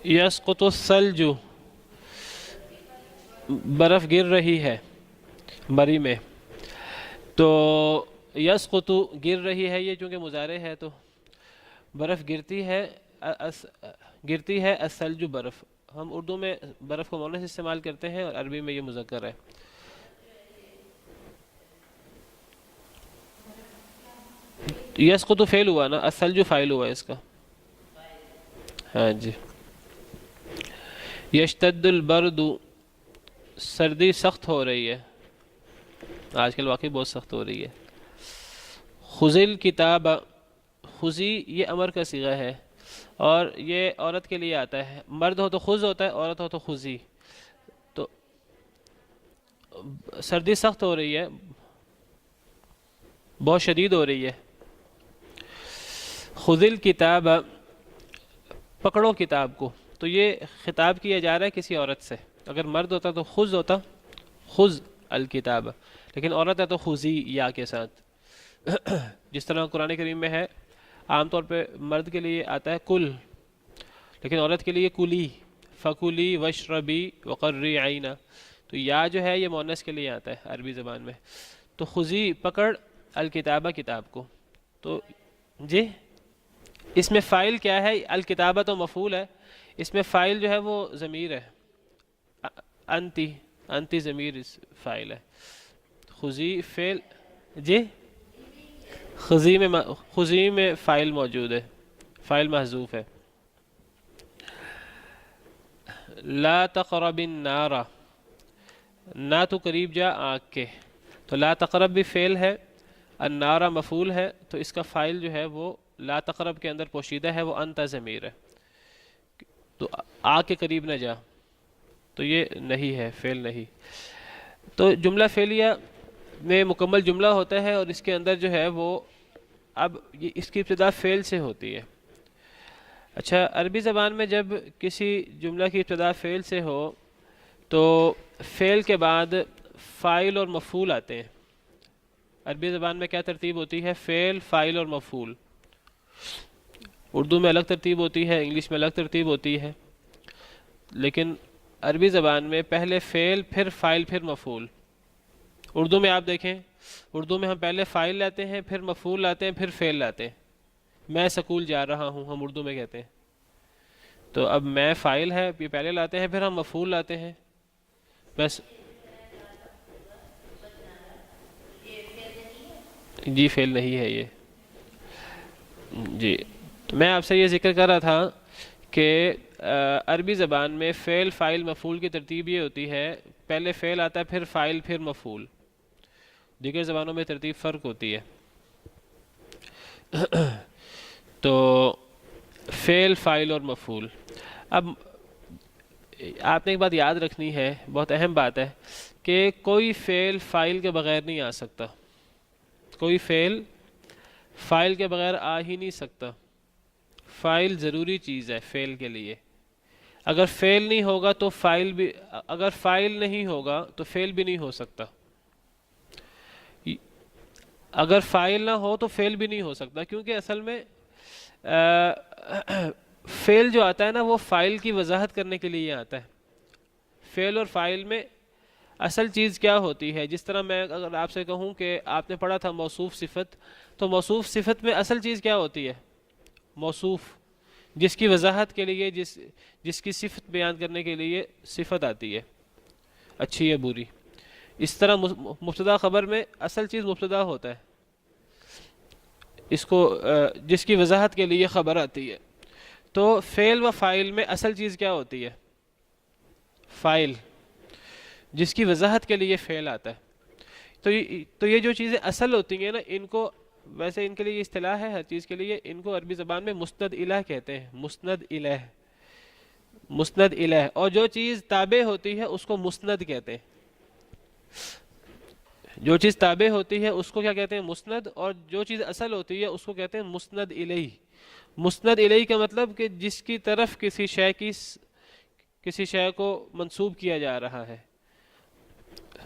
یسقط الثلج، برف گر رہی ہے مری میں، تو یسقط گر رہی ہے، یہ چونکہ مضارع ہے تو برف گرتی ہے، گرتی ہے الثلج برف. ہم اردو میں برف کو مؤنث استعمال کرتے ہیں اور عربی میں یہ مذکر ہے. یسقط فعل ہوا نا، الثلج فاعل ہوا اس کا. ہاں جی. یشتد البرد، سردی سخت ہو رہی ہے، آج کل واقعی بہت سخت ہو رہی ہے. خذ الکتاب، خذی یہ امر کا صیغہ ہے اور یہ عورت کے لیے آتا ہے. مرد ہو تو خذ ہوتا ہے، عورت ہو تو خذی. تو سردی سخت ہو رہی ہے، بہت شدید ہو رہی ہے. خذ الکتاب، پکڑو کتاب کو. تو یہ خطاب کیا جا رہا ہے کسی عورت سے. اگر مرد ہوتا تو خذ ہوتا، خذ الکتاب، لیکن عورت ہے تو خذی یا کے ساتھ. جس طرح قرآن کریم میں ہے، عام طور پہ مرد کے لیے آتا ہے کل، لیکن عورت کے لیے کلی، فکلی وشربی وقرری عینا. تو یا جو ہے یہ مؤنث کے لیے آتا ہے عربی زبان میں. تو خذی پکڑ، الکتابہ کتاب کو. تو جی اس میں فاعل کیا ہے؟ الکتابہ تو مفعول ہے، اس میں فاعل جو ہے وہ ضمیر ہے، انتی، انتی ضمیر فاعل ہے. خذی فعل، جی خذی میں فاعل موجود ہے، فاعل محذوف ہے. لا تقرب النار، نہ تو قریب جا آگ کے. تو لا تقرب بھی فعل ہے، النار مفعول ہے، تو اس کا فاعل جو ہے وہ لا تقرب کے اندر پوشیدہ ہے، وہ انت ضمیر ہے. تو آگ کے قریب نہ جا، تو یہ نہیں ہے، فعل نہیں. تو جملہ فعلیہ میں مکمل جملہ ہوتا ہے اور اس کے اندر جو ہے وہ اب اس کی ابتدا فعل سے ہوتی ہے. اچھا، عربی زبان میں جب کسی جملہ کی ابتدا فعل سے ہو تو فعل کے بعد فاعل اور مفعول آتے ہیں. عربی زبان میں کیا ترتیب ہوتی ہے؟ فعل، فاعل اور مفعول. اردو میں الگ ترتیب ہوتی ہے، انگلش میں الگ ترتیب ہوتی ہے، لیکن عربی زبان میں پہلے فعل، پھر فاعل، پھر مفعول. اردو میں آپ دیکھیں، اردو میں ہم پہلے فاعل لاتے ہیں، پھر مفعول لاتے ہیں، پھر فعل لاتے ہیں. میں سکول جا رہا ہوں، ہم اردو میں کہتے ہیں. تو اب میں فاعل ہے، یہ پہلے لاتے ہیں، پھر ہم مفعول لاتے ہیں. بس جی فعل نہیں ہے یہ. جی میں آپ سے یہ ذکر کر رہا تھا کہ عربی زبان میں فعل، فاعل، مفعول کی ترتیب یہ ہوتی ہے، پہلے فعل آتا ہے، پھر فاعل، پھر مفعول. دیگر زبانوں میں ترتیب فرق ہوتی ہے. تو فعل، فاعل اور مفعول. اب آپ نے ایک بات یاد رکھنی ہے، بہت اہم بات ہے، کہ کوئی فعل فاعل کے بغیر نہیں آ سکتا. کوئی فعل فاعل کے بغیر آ ہی نہیں سکتا. فاعل ضروری چیز ہے فعل کے لیے. اگر فعل نہیں ہوگا تو فاعل بھی، اگر فاعل نہیں ہوگا تو فعل بھی نہیں ہو سکتا. اگر فاعل نہ ہو تو فعل بھی نہیں ہو سکتا، کیونکہ اصل میں فعل جو آتا ہے نا وہ فاعل کی وضاحت کرنے کے لیے آتا ہے. فعل اور فاعل میں اصل چیز کیا ہوتی ہے؟ جس طرح میں اگر آپ سے کہوں کہ آپ نے پڑھا تھا موصوف صفت، تو موصوف صفت میں اصل چیز کیا ہوتی ہے؟ موصوف، جس کی وضاحت کے لیے، جس کی صفت بیان کرنے کے لیے صفت آتی ہے، اچھی یا بری. اس طرح مبتدا خبر میں اصل چیز مبتدا ہوتا ہے، اس کو جس کی وضاحت کے لیے خبر آتی ہے. تو فعل و فاعل میں اصل چیز کیا ہوتی ہے؟ فاعل، جس کی وضاحت کے لیے فعل آتا ہے. تو یہ جو چیزیں اصل ہوتی ہیں نا، ان کو ویسے ان کے لیے اصطلاح ہے ہر چیز کے لیے، ان کو عربی زبان میں مسند الہ کہتے ہیں. مسند الہ، مسند الہ. اور جو چیز تابع ہوتی ہے اس کو مسند کہتے ہیں. جو چیز تابع ہوتی ہے اس کو کیا کہتے ہیں؟ مسند. اور جو چیز اصل ہوتی ہے اس کو کہتے ہیں مسند الیہ. مسند الیہ کا مطلب کہ جس کی طرف کسی شے کو منسوب کیا جا رہا ہے،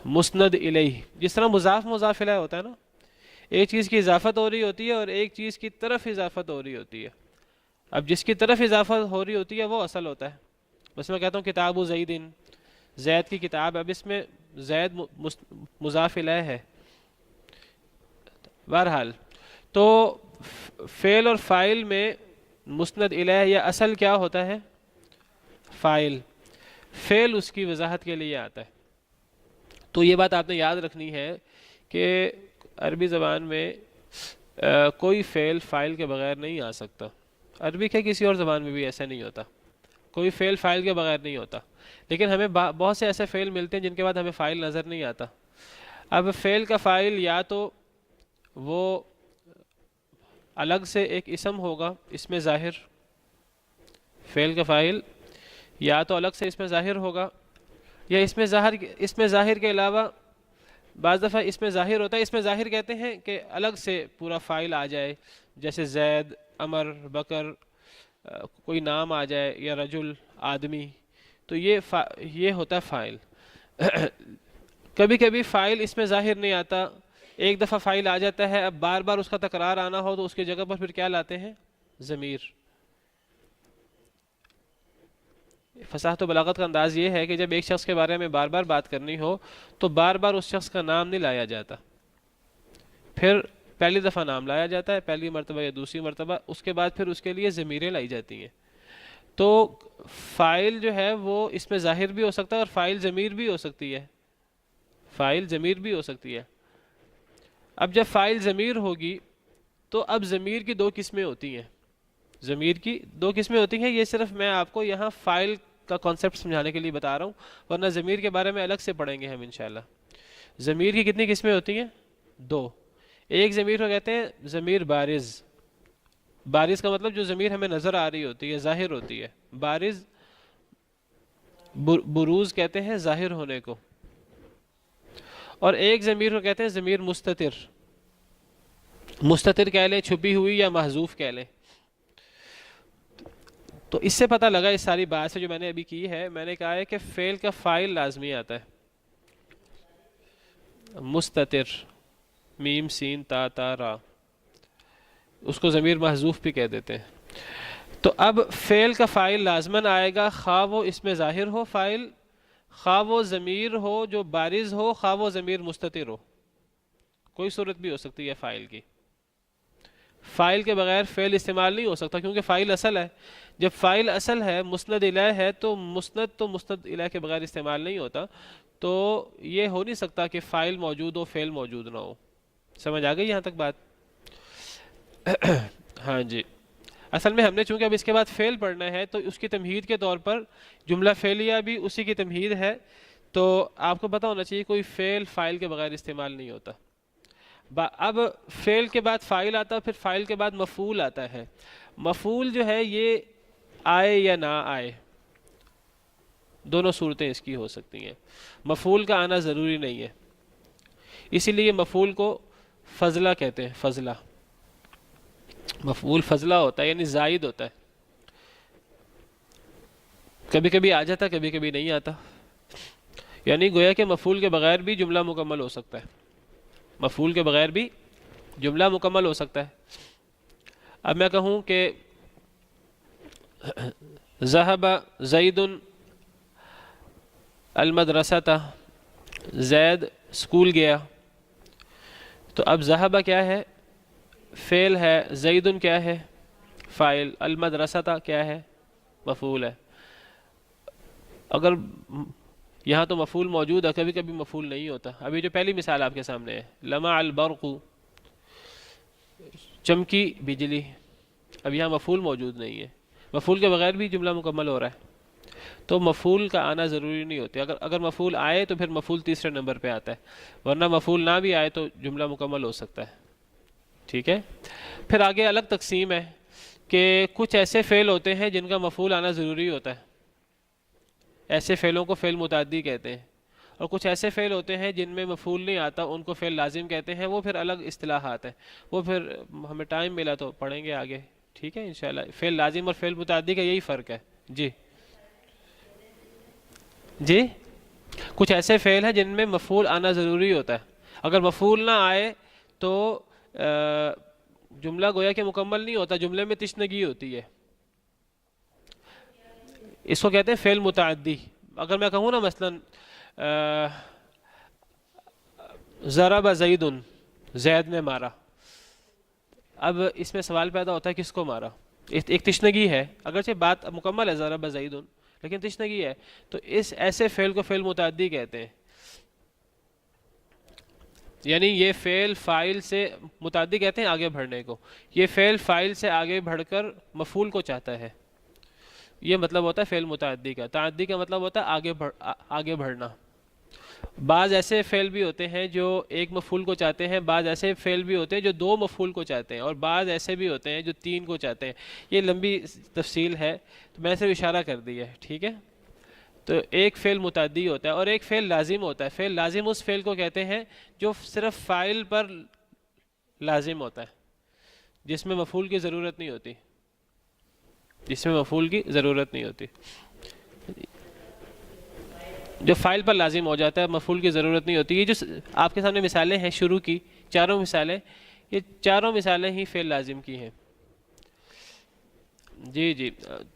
مسند الیہ. جس طرح مضاف مضاف الیہ ہوتا ہے نا، ایک چیز کی اضافت ہو رہی ہوتی ہے اور ایک چیز کی طرف اضافت ہو رہی ہوتی ہے. اب جس کی طرف اضافت ہو رہی ہوتی ہے وہ اصل ہوتا ہے. بس میں کہتا ہوں کتاب زیدن، زید کی کتاب، اب اس میں زید مضاف الیہ ہے. بہرحال تو فعل اور فاعل میں مسند الیہ یا اصل کیا ہوتا ہے؟ فاعل. فعل اس کی وضاحت کے لیے آتا ہے. تو یہ بات آپ نے یاد رکھنی ہے کہ عربی زبان میں کوئی فعل فاعل کے بغیر نہیں آ سکتا. عربی کے کسی اور زبان میں بھی ایسا نہیں ہوتا، کوئی فعل فاعل کے بغیر نہیں ہوتا. لیکن ہمیں بہت سے ایسے فعل ملتے ہیں جن کے بعد ہمیں فاعل نظر نہیں آتا. اب فعل کا فاعل یا تو وہ الگ سے ایک اسم ہوگا، اسم ظاہر. فعل کا فاعل یا تو الگ سے اسم ظاہر ہوگا، یا اسم ظاہر کے علاوہ بعض دفعہ اسم ظاہر ہوتا ہے. اسم ظاہر کہتے ہیں کہ الگ سے پورا فاعل آ جائے، جیسے زید، عمر، بکر، کوئی نام آ جائے، یا رجل، آدمی. تو یہ ہوتا ہے فاعل. کبھی کبھی فاعل اسم ظاہر نہیں آتا، ایک دفعہ فاعل آ جاتا ہے، اب بار بار اس کا تکرار آنا ہو تو اس کی جگہ پر پھر کیا لاتے ہیں؟ ضمیر. فصاحت و بلاغت کا انداز یہ ہے کہ جب ایک شخص کے بارے میں بار بار بات کرنی ہو تو بار بار اس شخص کا نام نہیں لایا جاتا، پھر پہلی دفعہ نام لایا جاتا ہے، پہلی مرتبہ یا دوسری مرتبہ، اس کے بعد پھر اس کے لیے ضمیریں لائی جاتی ہیں. تو فاعل جو ہے وہ اسم ظاہر بھی ہو سکتا ہے اور فاعل ضمیر بھی ہو سکتی ہے. فاعل ضمیر بھی ہو سکتی ہے. اب جب فاعل ضمیر ہوگی تو اب ضمیر کی دو قسمیں ہوتی ہیں. ضمیر کی دو قسمیں ہوتی ہیں. یہ صرف میں آپ کو یہاں فاعل کا کانسیپٹ سمجھانے کے لیے بتا رہا ہوں، ورنہ ضمیر کے بارے میں الگ سے پڑھیں گے ہم انشاءاللہ. ضمیر کی کتنی قسمیں ہوتی ہیں؟ دو. ایک ضمیر کو کہتے ہیں ضمیر بارز. بارز کا مطلب جو ضمیر ہمیں نظر آ رہی ہوتی ہے، ظاہر ہوتی ہے. بارز، بروز کہتے ہیں ظاہر ہونے کو. اور ایک ضمیر کو کہتے ہیں ضمیر مستتر. مستتر کہہ لیں، چھپی ہوئی، یا محذوف کہہ لیں. تو اس سے پتہ لگا، اس ساری بات سے جو میں نے ابھی کی ہے، میں نے کہا ہے کہ فعل کا فاعل لازمی آتا ہے. مستتر، میم سین تا تا را، اس کو ضمیر محذوف بھی کہہ دیتے ہیں. تو اب فعل کا فاعل لازماً آئے گا، خواہ وہ اسم ظاہر ہو فاعل، خواہ وہ ضمیر ہو جو بارز ہو، خواہ وہ ضمیر مستتر ہو. کوئی صورت بھی ہو سکتی ہے فاعل کی. فاعل کے بغیر فعل استعمال نہیں ہو سکتا، کیونکہ فاعل اصل ہے. جب فاعل اصل ہے، مسند الیہ ہے، تو مسند الیہ کے بغیر استعمال نہیں ہوتا. تو یہ ہو نہیں سکتا کہ فاعل موجود ہو فعل موجود نہ ہو. سمجھ آ گئی یہاں تک بات؟ ہاں جی. اصل میں ہم نے چونکہ اب اس کے بعد فعل پڑھنا ہے تو اس کی تمہید کے طور پر جملہ فعلیہ بھی اسی کی تمہید ہے. تو آپ کو پتہ ہونا چاہیے کوئی فعل فاعل کے بغیر استعمال نہیں ہوتا. اب فعل کے بعد فاعل آتا ہے، پھر فاعل کے بعد مفعول آتا ہے. مفعول جو ہے یہ آئے یا نہ آئے، دونوں صورتیں اس کی ہو سکتی ہیں. مفعول کا آنا ضروری نہیں ہے، اسی لیے مفعول کو فضلہ کہتے ہیں. فضلہ، مفعول فضلہ ہوتا ہے، یعنی زائد ہوتا ہے. کبھی کبھی آ جاتا، کبھی کبھی نہیں آتا. یعنی گویا کہ مفعول کے بغیر بھی جملہ مکمل ہو سکتا ہے. مفعول کے بغیر بھی جملہ مکمل ہو سکتا ہے. اب میں کہوں کہ ذهب زید المدرسة، زید اسکول گیا. تو اب ذهب کیا ہے؟ فعل ہے. زید کیا ہے؟ فاعل. المدرسة کیا ہے؟ مفعول ہے. اگر یہاں تو مفعول موجود ہے، کبھی کبھی مفعول نہیں ہوتا. ابھی جو پہلی مثال آپ کے سامنے ہے، لمع البرق، چمکی بجلی. اب یہاں مفعول موجود نہیں ہے، مفعول کے بغیر بھی جملہ مکمل ہو رہا ہے. تو مفعول کا آنا ضروری نہیں ہوتا. اگر مفعول آئے تو پھر مفعول تیسرے نمبر پہ آتا ہے، ورنہ مفعول نہ بھی آئے تو جملہ مکمل ہو سکتا ہے. ٹھیک ہے. پھر آگے الگ تقسیم ہے کہ کچھ ایسے فعل ہوتے ہیں جن کا مفعول آنا ضروری ہوتا ہے. ایسے فعلوں کو فعل متعدی کہتے ہیں. اور کچھ ایسے فعل ہوتے ہیں جن میں مفعول نہیں آتا، ان کو فعل لازم کہتے ہیں. وہ پھر الگ اصطلاحات ہیں، وہ پھر ہمیں ٹائم ملا تو پڑھیں گے آگے. ٹھیک ہے انشاءاللہ. فعل لازم اور فعل متعدی کا یہی فرق ہے. جی جی. کچھ ایسے فعل ہیں جن میں مفعول آنا ضروری ہوتا ہے. اگر مفعول نہ آئے تو جملہ گویا کہ مکمل نہیں ہوتا، جملے میں تشنگی ہوتی ہے. اس کو کہتے ہیں فعل متعدی. اگر میں کہوں نا مثلاً ضرب زید، زید نے مارا، اب اس میں سوال پیدا ہوتا ہے کس کو مارا؟ ایک تشنگی ہے، اگرچہ بات مکمل ہے ضرب زید، لیکن تشنگی ہے، تو اس ایسے فعل کو فعل متعدی کہتے ہیں، یعنی یہ فعل فاعل سے متعدی کہتے ہیں آگے بڑھنے کو، یہ فعل فاعل سے آگے بڑھ کر مفعول کو چاہتا ہے، یہ مطلب ہوتا ہے فعل متعدی کا۔ تعدی کا مطلب ہوتا ہے آگے بڑھنا۔ بعض ایسے فعل بھی ہوتے ہیں جو ایک مفعول کو چاہتے ہیں، بعض ایسے فعل بھی ہوتے ہیں جو دو مفعول کو چاہتے ہیں، اور بعض ایسے بھی ہوتے ہیں جو تین کو چاہتے ہیں۔ یہ لمبی تفصیل ہے، تو میں نے صرف اشارہ کر دیا ہے، ٹھیک ہے؟ تو ایک فعل متعدی ہوتا ہے اور ایک فعل لازم ہوتا ہے۔ فعل لازم اس فعل کو کہتے ہیں جو صرف فاعل پر لازم ہوتا ہے، جس میں مفعول کی ضرورت نہیں ہوتی، جس میں مفعول کی ضرورت نہیں ہوتی، جو فاعل پر لازم ہو جاتا ہے، مفعول کی ضرورت نہیں ہوتی۔ یہ جو آپ کے سامنے مثالیں ہیں شروع کی چاروں مثالیں، یہ چاروں مثالیں ہی فعل لازم کی ہیں۔ جی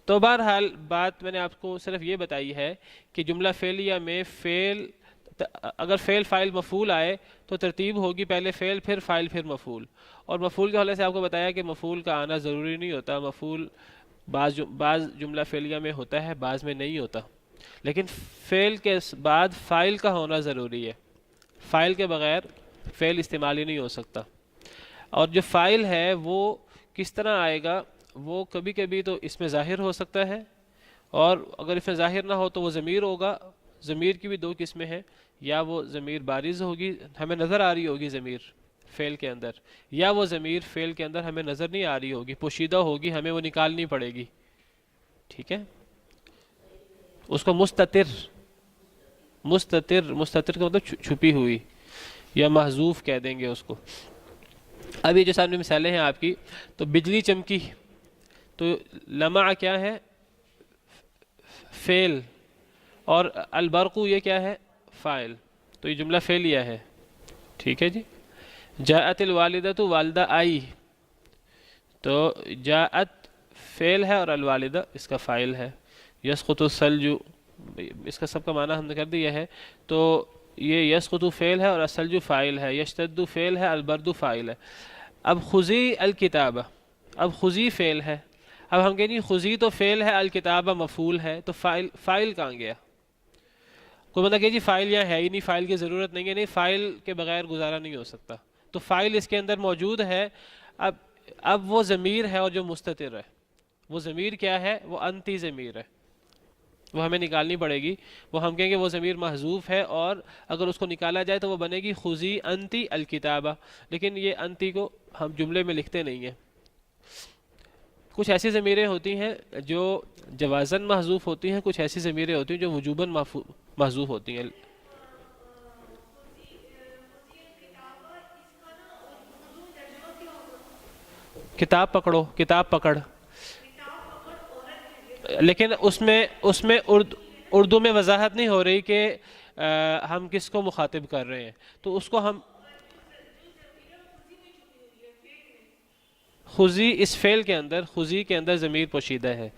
تو بہرحال بات میں نے آپ کو صرف یہ بتائی ہے کہ جملہ فعلیہ میں فعل، اگر فعل فاعل مفعول آئے تو ترتیب ہوگی پہلے فعل پھر فاعل پھر مفعول، اور مفعول کے حوالے سے آپ کو بتایا کہ مفعول کا آنا ضروری نہیں ہوتا، مفعول بعض جملہ فعلیہ میں ہوتا ہے، بعض میں نہیں ہوتا، لیکن فعل کے بعد فاعل کا ہونا ضروری ہے، فاعل کے بغیر فعل استعمال ہی نہیں ہو سکتا۔ اور جو فاعل ہے وہ کس طرح آئے گا؟ وہ کبھی کبھی تو اس میں ظاہر ہو سکتا ہے، اور اگر اس میں ظاہر نہ ہو تو وہ ضمیر ہوگا۔ ضمیر کی بھی دو قسمیں ہیں، یا وہ ضمیر بارز ہوگی، ہمیں نظر آ رہی ہوگی ضمیر فعل کے اندر، یا وہ ضمیر فعل کے اندر ہمیں نظر نہیں آ رہی ہوگی، پوشیدہ ہوگی، ہمیں وہ نکالنی پڑے گی، ٹھیک ہے؟ اس کو مستتر کا مطلب چھپی ہوئی، یا محذوف کہہ دیں گے اس کو۔ اب یہ جو سامنے مثالیں ہیں آپ کی، تو بجلی چمکی، تو لمع کیا ہے؟ فعل، اور البرق یہ کیا ہے؟ فاعل، تو یہ جملہ فعلیہ ہے، ٹھیک ہے جی۔ جاءت الوالدۃ، والدہ آئی، تو جاءت فعل ہے اور الوالدہ اس کا فاعل ہے۔ یسقط الثلج، اس کا سب کا معنی ہم نے کر دیا ہے، تو یہ یسقط فعل ہے اور الثلج فاعل ہے، یشتد فعل ہے، البرد فاعل ہے۔ اب خذی الکتاب، اب خذی فعل ہے، اب ہم کہیں گے خذی تو فعل ہے، الکتابہ مفعول ہے، تو فاعل کہاں گیا؟ کوئی بندہ کہ جی فاعل یہاں ہے ہی نہیں، فاعل کی ضرورت نہیں ہے، نہیں فاعل کے بغیر گزارا نہیں ہو سکتا، تو فاعل اس کے اندر موجود ہے۔ اب وہ ضمیر ہے اور جو مستتر ہے، وہ ضمیر کیا ہے؟ وہ انتی ضمیر ہے، وہ ہمیں نکالنی پڑے گی، وہ ہم کہیں گے وہ ضمیر محذوف ہے، اور اگر اس کو نکالا جائے تو وہ بنے گی خذی انتی الکتابہ، لیکن یہ انتی کو ہم جملے میں لکھتے نہیں ہیں۔ کچھ ایسی ضمیریں ہوتی ہیں جو جوازاً محذوف ہوتی ہیں، کچھ ایسی ضمیریں ہوتی ہیں جو وجوباً محذوف ہوتی ہیں۔ کتاب پکڑو، کتاب پکڑ، لیکن اس میں اردو میں وضاحت نہیں ہو رہی کہ ہم کس کو مخاطب کر رہے ہیں، تو اس کو ہم خذی، اس فعل کے اندر خذی کے اندر ضمیر پوشیدہ ہے،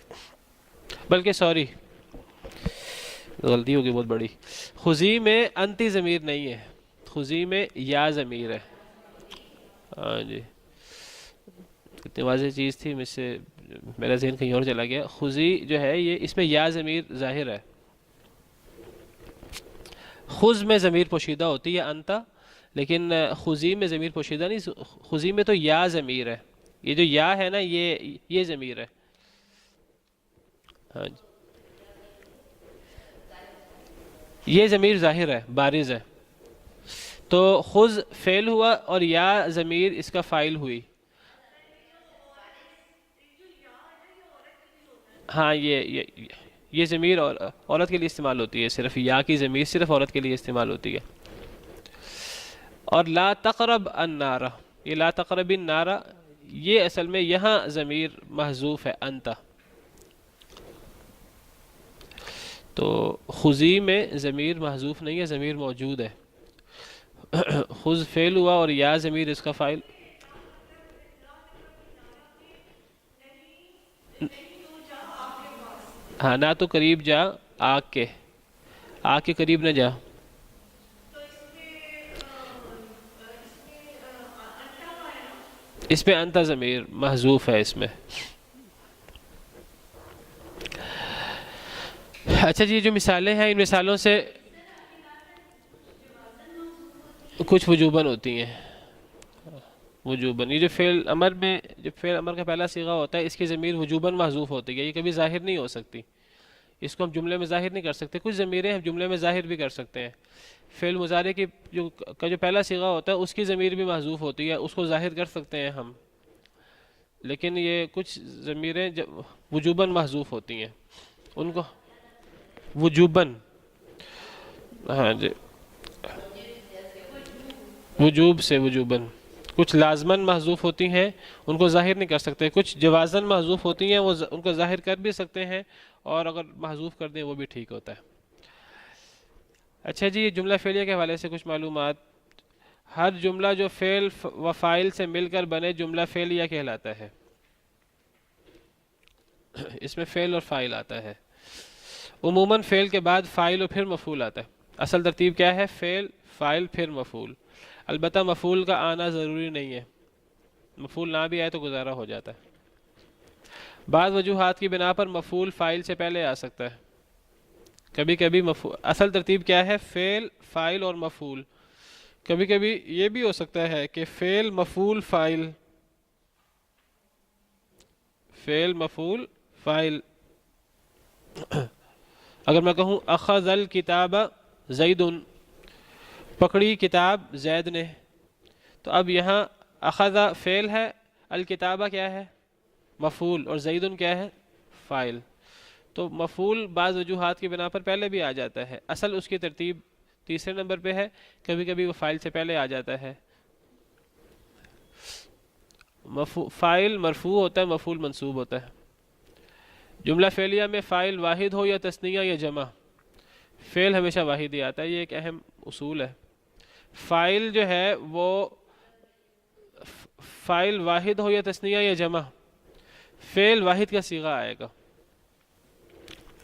بلکہ سوری غلطی ہوگی بہت بڑی، خذی میں انتی ضمیر نہیں ہے، خذی میں یا ضمیر ہے۔ ہاں جی، اتنی واضح چیز تھی مجھ سے میرا ذہن کہیں اور چلا گیا۔ خذی جو ہے یہ اس میں یا ضمیر ظاہر ہے، خذ میں ضمیر پوشیدہ ہوتی ہے انتا، لیکن خذی میں ضمیر پوشیدہ نہیں، خذی میں تو یا ضمیر ہے، یہ جو یا ہے نا یہ ضمیر ہے۔ ہاں جی، یہ ضمیر ظاہر ہے، بارز ہے، تو خذ فعل ہوا اور یا ضمیر اس کا فاعل ہوئی۔ ہاں یہ ضمیر عورت کے لیے استعمال ہوتی ہے، صرف یا کی ضمیر صرف عورت کے لیے استعمال ہوتی ہے۔ اور لا تقرب النار، یہ لا تقرب النار یہ اصل میں یہاں ضمیر محذوف ہے انتا، تو خذی میں ضمیر محذوف نہیں ہے، ضمیر موجود ہے، خذ فعل ہوا اور یا ضمیر اس کا فاعل۔ ہاں، نہ تو قریب جا آگ کے، آگ کے قریب نہ جا. اس میں انت ضمیر محذوف ہے اس میں. اچھا جی، جو مثالیں ہیں ان مثالوں سے کچھ وجوباً ہوتی ہیں. وجوباً یہ جو فعل امر میں، جو فعل امر کا پہلا صیغہ ہوتا ہے اس کی ضمیر وجوباً محذوف ہوتی ہے، یہ کبھی ظاہر نہیں ہو سکتی. اس کو ہم جملے میں ظاہر نہیں کر سکتے. کچھ ضمیریں ہم جملے میں ظاہر بھی کر سکتے ہیں. فعل مضارع کی جو پہلا صیغہ ہوتا ہے اس کی ضمیر بھی محذوف ہوتی ہے، اس کو ظاہر کر سکتے ہیں ہم. لیکن یہ کچھ ضمیریں وجوباً محذوف ہوتی ہیں، ان کو وجوباً، ہاں جی، وجوب سے وجوباً. کچھ لازماً محذوف ہوتی ہیں، ان کو ظاہر نہیں کر سکتے. کچھ جوازاً محذوف ہوتی ہیں، وہ ان کو ظاہر کر بھی سکتے ہیں، اور اگر محذوف کر دیں وہ بھی ٹھیک ہوتا ہے. اچھا جی، جملہ فعلیہ کے حوالے سے کچھ معلومات. ہر جملہ جو فعل و فاعل سے مل کر بنے جملہ فعلیہ کہلاتا ہے. اس میں فعل اور فاعل آتا ہے. عموماً فعل کے بعد فاعل اور پھر مفعول آتا ہے. اصل ترتیب کیا ہے؟ فعل، فاعل، پھر مفعول. البتہ مفعول کا آنا ضروری نہیں ہے، مفعول نہ بھی آئے تو گزارا ہو جاتا ہے. بعض وجوہات کی بنا پر مفعول فاعل سے پہلے آ سکتا ہے. کبھی کبھی اصل ترتیب کیا ہے؟ فعل، فاعل اور مفعول. کبھی کبھی یہ بھی ہو سکتا ہے کہ فعل مفعول فاعل، فعل مفعول فاعل. اگر میں کہوں اخذ الکتاب زید، پکڑی کتاب زید نے، تو اب یہاں اخذ فعل ہے، الکتابہ کیا ہے؟ مفعول، اور زید کیا ہے؟ فاعل. تو مفعول بعض وجوہات کی بنا پر پہلے بھی آ جاتا ہے. اصل اس کی ترتیب تیسرے نمبر پہ ہے، کبھی کبھی وہ فاعل سے پہلے آ جاتا ہے. فاعل مرفوع ہوتا ہے، مفعول منصوب ہوتا ہے. جملہ فعلیہ میں فاعل واحد ہو یا تثنیہ یا جمع، فعل ہمیشہ واحد ہی آتا ہے. یہ ایک اہم اصول ہے. فاعل جو ہے وہ فاعل واحد ہو یا تثنیہ یا جمع، فعل واحد کا صیغہ آئے گا.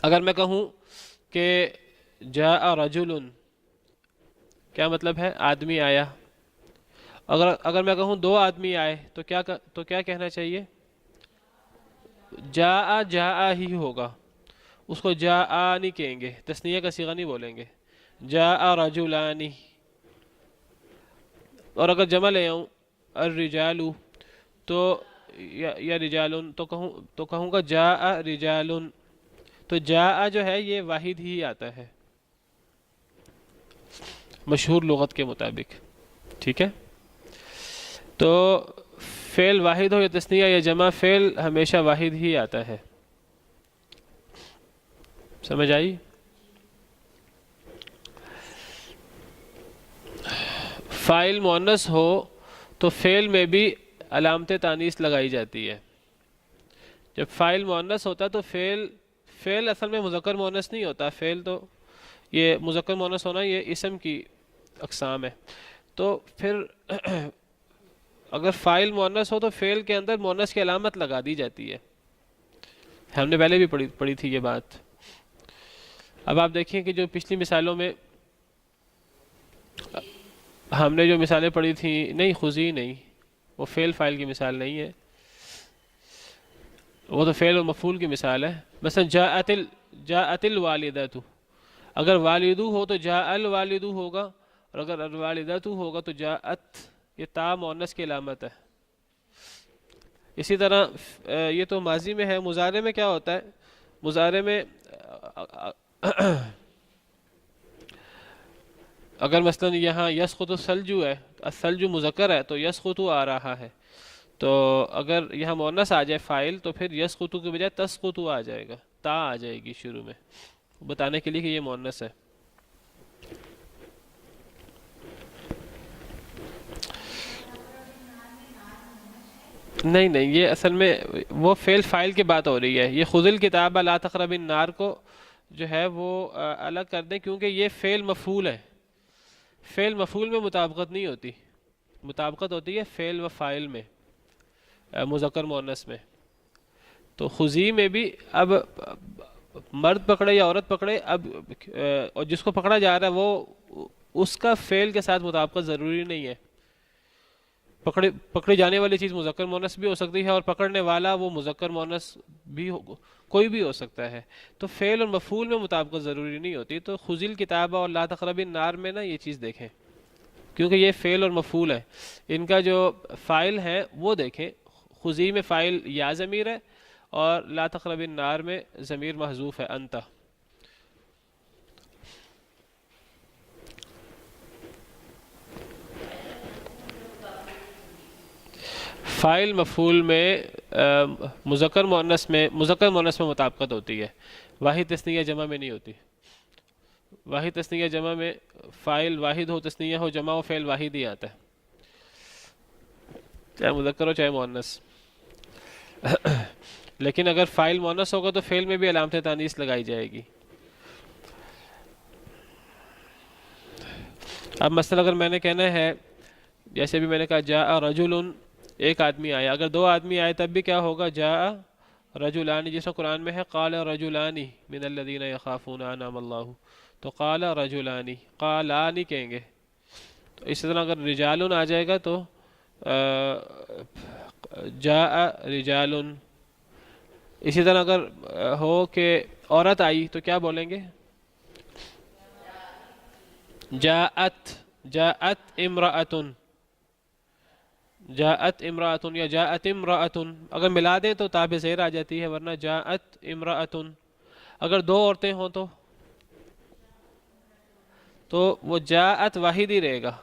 اگر میں کہوں کہ جاء رجل، کیا مطلب ہے؟ آدمی آیا. اگر میں کہوں دو آدمی آئے تو کیا کہنا چاہیے؟ جاء ہی ہوگا، اس کو جاء نہیں کہیں گے، تثنیہ کا صیغہ نہیں بولیں گے. جاء رجلان. اور اگر جمع لے آؤں الرجال تو یا رجال، تو کہوں گا جاء رجال. تو جاء جو ہے یہ واحد ہی آتا ہے مشہور لغت کے مطابق. ٹھیک ہے، تو فعل واحد ہو یا تثنیہ یا جمع، فعل ہمیشہ واحد ہی آتا ہے. سمجھ آئی؟ فاعل مؤنث ہو تو فعل میں بھی علامت تانیث لگائی جاتی ہے. جب فاعل مؤنث ہوتا تو فعل اصل میں مذکر مؤنث نہیں ہوتا. فعل تو یہ مذکر مؤنث ہونا یہ اسم کی اقسام ہے. تو پھر اگر فاعل مؤنث ہو تو فعل کے اندر مؤنث کی علامت لگا دی جاتی ہے. ہم نے پہلے بھی پڑھی تھی یہ بات. اب آپ دیکھیں کہ جو پچھلی مثالوں میں ہم نے جو مثالیں پڑھی تھیں، نہیں خذی نہیں، وہ فعل فاعل کی مثال نہیں ہے، وہ تو فعل و مفعول کی مثال ہے. مثلا جاءت الوالدۃ، اگر والدو ہو تو جاء الوالد ہوگا، اور اگر الوالدۃ ہوگا تو جاءت. یہ تا مؤنث کی علامت ہے. اسی طرح یہ تو ماضی میں ہے. مضارع میں کیا ہوتا ہے؟ مضارع میں اگر مثلا یہاں یسقط الثلج ہے، الثلج مذکر ہے تو یسقط آ رہا ہے، تو اگر یہاں مؤنث آ جائے فاعل تو پھر یسقط کے بجائے تسقط آ جائے گا، تا آ جائے گی شروع میں، بتانے کے لیے کہ یہ مؤنث ہے. نہیں یہ اصل میں وہ فعل فاعل کی بات ہو رہی ہے. یہ خذ الکتاب لا تقرب النار کو جو ہے وہ الگ کر دیں، کیونکہ یہ فعل مفعول ہے. فعل مفعول میں مطابقت نہیں ہوتی، مطابقت ہوتی ہے فعل و فاعل میں، مذکر مؤنث میں. تو خذی میں بھی اب مرد پکڑے یا عورت پکڑے، اب اور جس کو پکڑا جا رہا ہے وہ اس کا فعل کے ساتھ مطابقت ضروری نہیں ہے. پکڑی جانے والی چیز مذکر مؤنث بھی ہو سکتی ہے، اور پکڑنے والا وہ مذکر مؤنث بھی کوئی بھی ہو سکتا ہے. تو فعل اور مفعول میں مطابقت ضروری نہیں ہوتی. تو خذ الکتاب اور لا تقرب النار میں نا یہ چیز دیکھیں، کیونکہ یہ فعل اور مفعول ہے، ان کا جو فاعل ہے وہ دیکھیں. خذی میں فاعل یا ضمیر ہے، اور لا تقرب النار میں ضمیر محذوف ہے انت. فاعل مفعول میں مذکر مؤنث میں مطابقت ہوتی ہے، واحد تثنیہ جمع میں نہیں ہوتی. واحد تثنیہ جمع میں فاعل واحد ہو، تثنیہ ہو، جمع ہو، فعل واحد ہی آتا ہے، چاہے مذکر ہو چاہے مؤنث. لیکن اگر فاعل مؤنث ہوگا تو فعل میں بھی علامت تانیث لگائی جائے گی. اب مثلا اگر میں نے کہنا ہے، جیسے بھی میں نے کہا جاء رجل، ایک آدمی آیا، اگر دو آدمی آئے تب بھی کیا ہوگا؟ جاء رجلان، جیسا قرآن میں ہے قال رجلان من الذین یخافون انعم اللہ، تو قال رجلان، قالان کہیں گے. تو اسی طرح اگر رجال آ جائے گا تو جاء رجال. اسی طرح اگر ہو کہ عورت آئی تو کیا بولیں گے؟ جاءت امرأۃ، جاءت امرأۃ یا جاءت امرأۃ. اگر ملا دیں تو تاب زیر آ جاتی ہے، ورنہ جاءت امرأۃ. اگر دو عورتیں ہوں تو وہ جاءت واحد ہی رہے گا.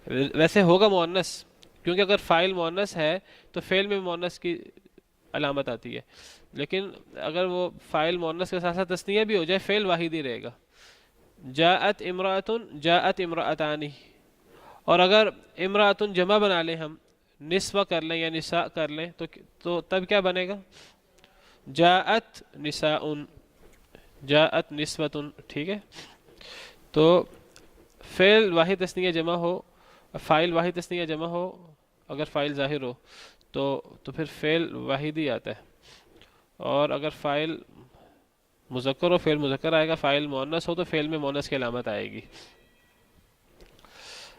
ویسے ہوگا مؤنث، کیونکہ اگر فاعل مؤنث ہے تو فعل میں مؤنث کی علامت آتی ہے. لیکن اگر وہ فاعل مؤنث کے ساتھ ساتھ تثنیہ بھی ہو جائے، فعل واحد ہی رہے گا. جاءت امرأۃ، جاءت امرأتان. اور اگر امرأۃ جمع بنا لیں، ہم نسوہ کر لیں یا نساء کر لیں تو تب کیا بنے گا؟ جاءت نساء، جاءت نسوۃ. ٹھیک ہے، تو فعل واحد تثنیہ جمع ہو، فاعل واحد تثنیہ جمع ہو، اگر فاعل ظاہر ہو تو پھر فعل واحد ہی آتا ہے. اور اگر فاعل مذکر ہو فعل مذکر آئے گا، فاعل مؤنث ہو تو فعل میں مؤنث کی علامت آئے گی.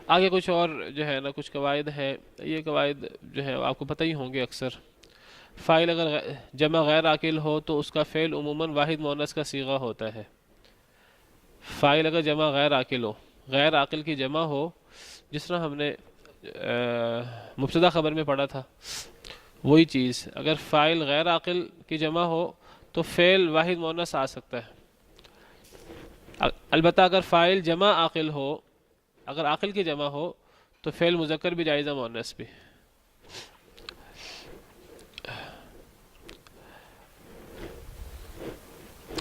آگے کچھ اور جو ہے نا کچھ قواعد ہیں، یہ قواعد جو ہے آپ کو پتہ ہی ہوں گے. اکثر فاعل اگر جمع غیر عاقل ہو تو اس کا فعل عموماً واحد مؤنث کا صیغہ ہوتا ہے. فاعل اگر جمع غیر عاقل ہو، غیر عاقل کی جمع ہو، جس طرح ہم نے مبتدا خبر میں پڑھا تھا وہی چیز، اگر فاعل غیر عاقل کی جمع ہو تو فعل واحد مؤنث آ سکتا ہے. البتہ اگر فاعل جمع عاقل ہو، اگر عاقل کی جمع ہو تو فعل مذکر بھی جائز ہے، مؤنث بھی.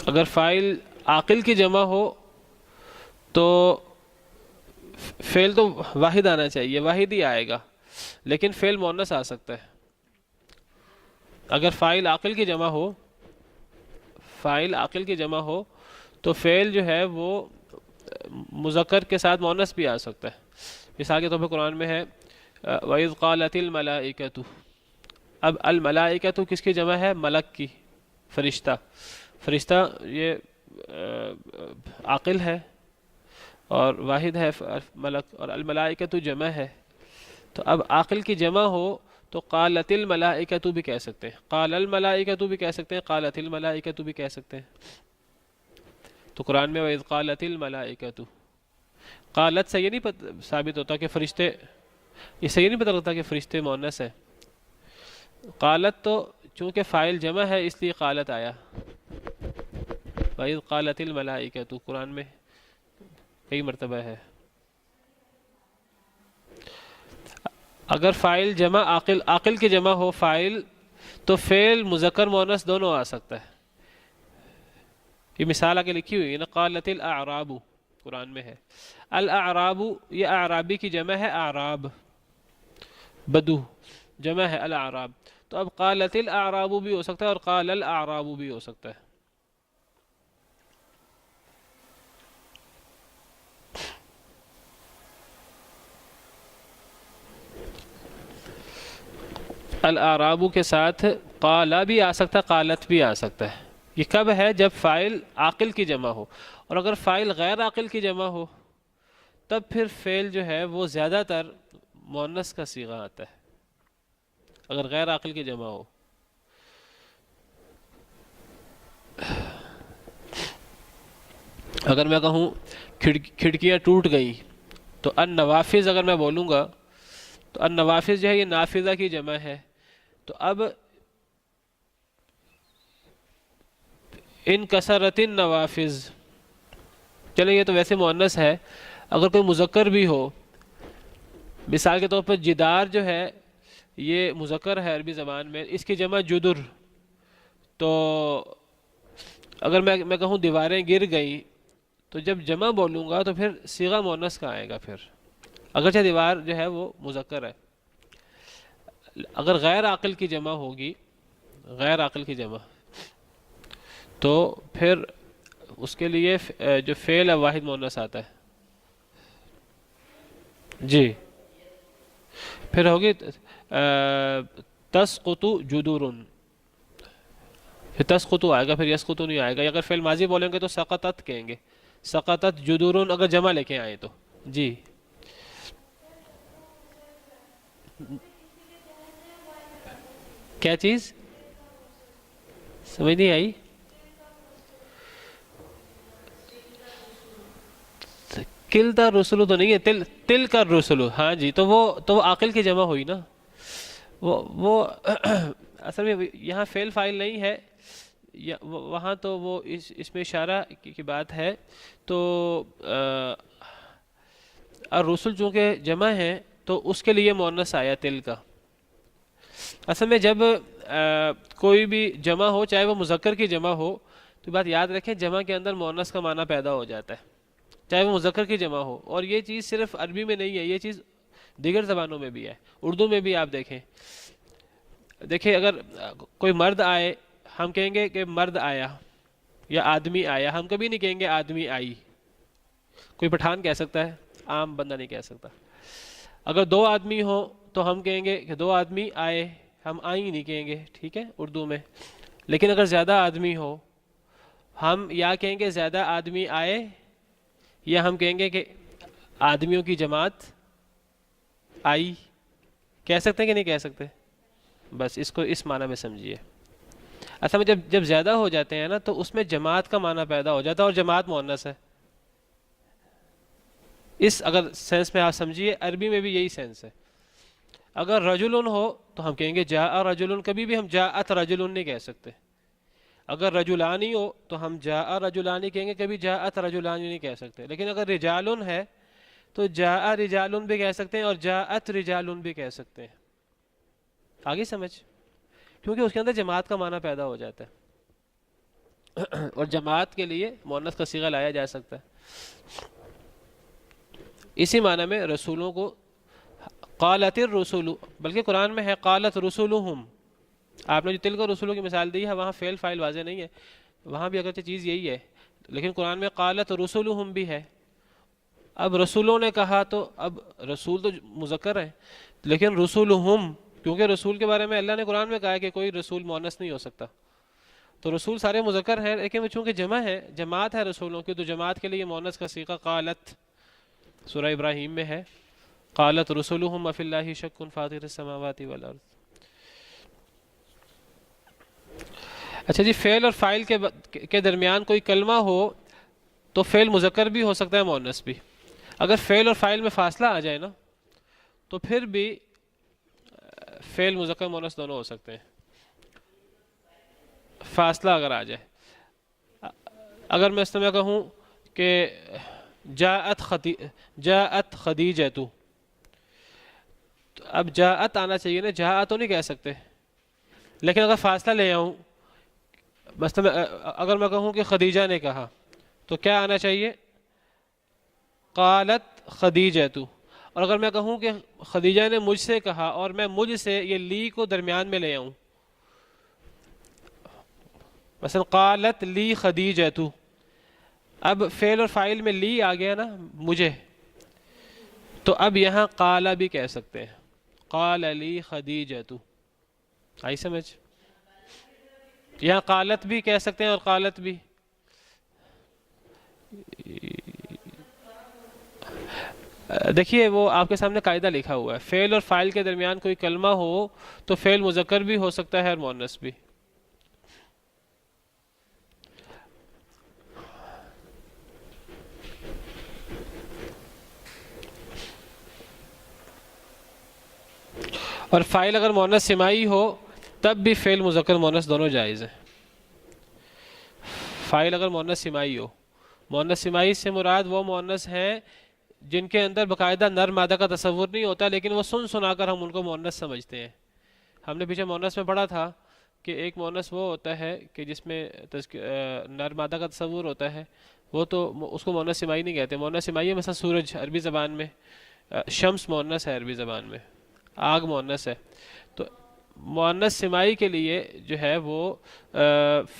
اگر فاعل عاقل کی جمع ہو تو فعل تو واحد آنا چاہیے، واحد ہی آئے گا، لیکن فعل مؤنث آ سکتا ہے. اگر فاعل عاقل کی جمع ہو، فاعل عاقل کی جمع ہو تو فعل جو ہے وہ مذکر کے ساتھ مؤنث بھی آ سکتا ہے. مثال کے طور پہ قرآن میں ہے وَإِذْ قَالَتِ الْمَلَائِكَةُ. اب الملائکۃ کس کی جمع ہے؟ ملک کی، فرشتہ. فرشتہ یہ عاقل ہے اور واحد ہے ملک، اور الملائکۃ جمع ہے. تو اب عاقل کی جمع ہو تو قالت الملائکۃ بھی کہہ سکتے ہیں، قال الملائکۃ بھی کہہ سکتے ہیں، قالت الملائکۃ بھی کہہ سکتے ہیں. تو قرآن میں وَإِذْ قَالَتِ الْمَلَائِكَةُ، قالت سے یہ نہیں ثابت ہوتا کہ فرشتے، اس سے یہ نہیں پتہ لگتا کہ فرشتے مؤنث ہے. قالت تو چونکہ فاعل جمع ہے اس لیے قالت آیا. وَإِذْ قَالَتِ الْمَلَائِكَةُ قرآن میں کئی مرتبہ ہے. اگر فاعل جمع عاقل کی جمع ہو فاعل، تو فعل مذکر مؤنث دونوں آ سکتا ہے. یہ مثال آگے لکھی ہوئی ہے نا، قالت الاعراب قرآن میں ہے. الاعراب یہ اعرابی کی جمع ہے، اعراب بدو جمع ہے الاعراب. تو اب قالت الاعراب بھی ہو سکتا ہے اور قال الاعراب بھی ہو سکتا ہے. الاعراب کے ساتھ قالا بھی آ سکتا ہے، قالت بھی آ سکتا ہے. یہ کب ہے؟ جب فاعل عاقل کی جمع ہو، اور اگر فاعل غیر عاقل کی جمع ہو تب پھر فعل جو ہے وہ زیادہ تر مؤنث کا صیغہ آتا ہے، اگر غیر عاقل کی جمع ہو۔ اگر میں کہوں کھڑکیاں ٹوٹ گئیں تو النوافذ اگر میں بولوں گا تو النوافذ جو ہے یہ نافذہ کی جمع ہے، تو اب انکسرت النوافذ، چلیں یہ تو ویسے مؤنث ہے، اگر کوئی مذکر بھی ہو، مثال کے طور پر جدار جو ہے یہ مذکر ہے عربی زبان میں، اس کی جمع جدر، تو اگر میں کہوں دیواریں گر گئیں تو جب جمع بولوں گا تو پھر صیغہ مؤنث کا آئے گا، پھر اگرچہ دیوار جو ہے وہ مذکر ہے۔ اگر غیر عاقل کی جمع ہوگی، غیر عاقل کی جمع، تو پھر اس کے لیے جو فعل ہے واحد مؤنث آتا ہے۔ جی پھر ہوگی تسقط جدور، پھر تسقط آئے گا، پھر یسقط نہیں آئے گا۔ اگر فعل ماضی بولیں گے تو سقطت کہیں گے، سقطت جدور اگر جمع لے کے آئے تو۔ جی کیا چیز سمجھ نہیں آئی؟ کلتا رسولو تو نہیں ہے، تل کا رسولو، ہاں جی، تو وہ عاقل کی جمع ہوئی نا، وہ اصل میں یہاں فعل فاعل نہیں ہے، وہاں تو وہ اس میں اشارہ کی بات ہے، تو الرسل چونکہ جمع ہے تو اس کے لیے مؤنث آیا تل کا۔ اصل میں جب کوئی بھی جمع ہو، چاہے وہ مذکر کی جمع ہو، تو بات یاد رکھیں جمع کے اندر مؤنث کا معنی پیدا ہو جاتا ہے، چاہے وہ مذکر کی جمع ہو، اور یہ چیز صرف عربی میں نہیں ہے، یہ چیز دیگر زبانوں میں بھی ہے، اردو میں بھی آپ دیکھیں اگر کوئی مرد آئے ہم کہیں گے کہ مرد آیا یا آدمی آیا، ہم کبھی نہیں کہیں گے آدمی آئی۔ کوئی پٹھان کہہ سکتا ہے، عام بندہ نہیں کہہ سکتا۔ اگر دو آدمی ہوں تو ہم کہیں گے کہ دو آدمی آئے، ہم آئی نہیں کہیں گے، ٹھیک ہے اردو میں۔ لیکن اگر زیادہ آدمی ہو ہم یا کہیں گے زیادہ آدمی آئے، یا ہم کہیں گے کہ آدمیوں کی جماعت آئی، کہہ سکتے ہیں کہ نہیں کہہ سکتے؟ بس اس کو اس معنی میں سمجھیے۔ اصل میں جب زیادہ ہو جاتے ہیں نا تو اس میں جماعت کا معنی پیدا ہو جاتا ہے، اور جماعت مؤنث ہے، اس اگر سینس میں آپ سمجھیے، عربی میں بھی یہی سینس ہے۔ اگر رجلن ہو تو ہم کہیں گے جاء رجلن، کبھی بھی ہم جاءت رجلن نہیں کہہ سکتے۔ اگر رجلانی ہو تو ہم جاء رجلانی کہیں گے، کبھی جاءت رجلانی نہیں کہہ سکتے۔ لیکن اگر رجالن ہے تو جاء رجالن بھی کہہ سکتے ہیں اور جاءت رجالن بھی کہہ سکتے ہیں۔ آگے سمجھ، کیونکہ اس کے اندر جماعت کا معنی پیدا ہو جاتا ہے، اور جماعت کے لیے مؤنث کا صیغہ لایا جا سکتا ہے۔ اسی معنی میں رسولوں کو قالت الرسول، بلکہ قرآن میں ہے قالت رسولہم۔ آپ نے جو تلک رسولوں کی مثال دی ہے وہاں فعل فاعل واضح نہیں ہے، وہاں بھی اگرچہ چیز یہی ہے، لیکن قرآن میں قالت رسولہم بھی ہے۔ اب رسولوں نے کہا تو اب رسول تو مذکر ہے، لیکن رسولہم، کیونکہ رسول کے بارے میں اللہ نے قرآن میں کہا ہے کہ کوئی رسول مؤنث نہیں ہو سکتا، تو رسول سارے مذکر ہیں، لیکن وہ چونکہ جمع ہے، جماعت ہے رسولوں کی، تو جماعت کے لیے مؤنث کا صیغہ قالت سورہ ابراہیم میں ہے، قالت رسولہم افی اللہ شک فاطر السماوات والارض۔ اچھا جی، فعل اور فاعل کے درمیان کوئی کلمہ ہو تو فعل مذکر بھی ہو سکتا ہے مؤنث بھی۔ اگر فعل اور فاعل میں فاصلہ آ جائے نا تو پھر بھی فعل مذکر مؤنث دونوں ہو سکتے ہیں، فاصلہ اگر آ جائے۔ اگر میں اس میں کہوں کہ جاءت خدیجۃ، تو اب جاءت آنا چاہیے نا، جاء تو نہیں کہہ سکتے، لیکن اگر فاصلہ لے آؤں، مثلا اگر میں کہوں کہ خدیجہ نے کہا تو کیا آنا چاہیے؟ قالت خدیجۃ۔ اور اگر میں کہوں کہ خدیجہ نے مجھ سے کہا اور میں مجھ سے یہ لی کو درمیان میں لے آؤں، مثلا قالت لی خدیجۃ، اب فعل اور فاعل میں لی آ گیا نا مجھے، تو اب یہاں قال بھی کہہ سکتے ہیں، قال لی خدیجۃ۔ آئی سمجھ؟ یہاں قالت بھی کہہ سکتے ہیں اور قالت بھی. دیکھیے وہ آپ کے سامنے قاعدہ لکھا ہوا ہے، فعل اور فاعل کے درمیان کوئی کلمہ ہو تو فعل مذکر بھی ہو سکتا ہے اور مؤنث بھی. اور فاعل اگر مؤنث سماعی ہو تب بھی فعل مذکر مؤنث دونوں جائز ہیں. فاعل اگر مؤنث سماعی ہو، مؤنث سماعی سے مراد وہ مؤنث ہیں جن کے اندر باقاعدہ نر مادہ کا تصور نہیں ہوتا، لیکن وہ سن سنا کر ہم ان کو مؤنث سمجھتے ہیں. ہم نے پیچھے مؤنث میں پڑھا تھا کہ ایک مؤنث وہ ہوتا ہے کہ جس میں نر مادہ کا تصور ہوتا ہے، وہ تو اس کو مؤنث سماعی نہیں کہتے. مؤنث سماعی ہے مثلا سورج عربی زبان میں، شمس مؤنث ہے عربی زبان میں، آگ مؤنث ہے. تو مؤنث سماعی کے لیے جو ہے وہ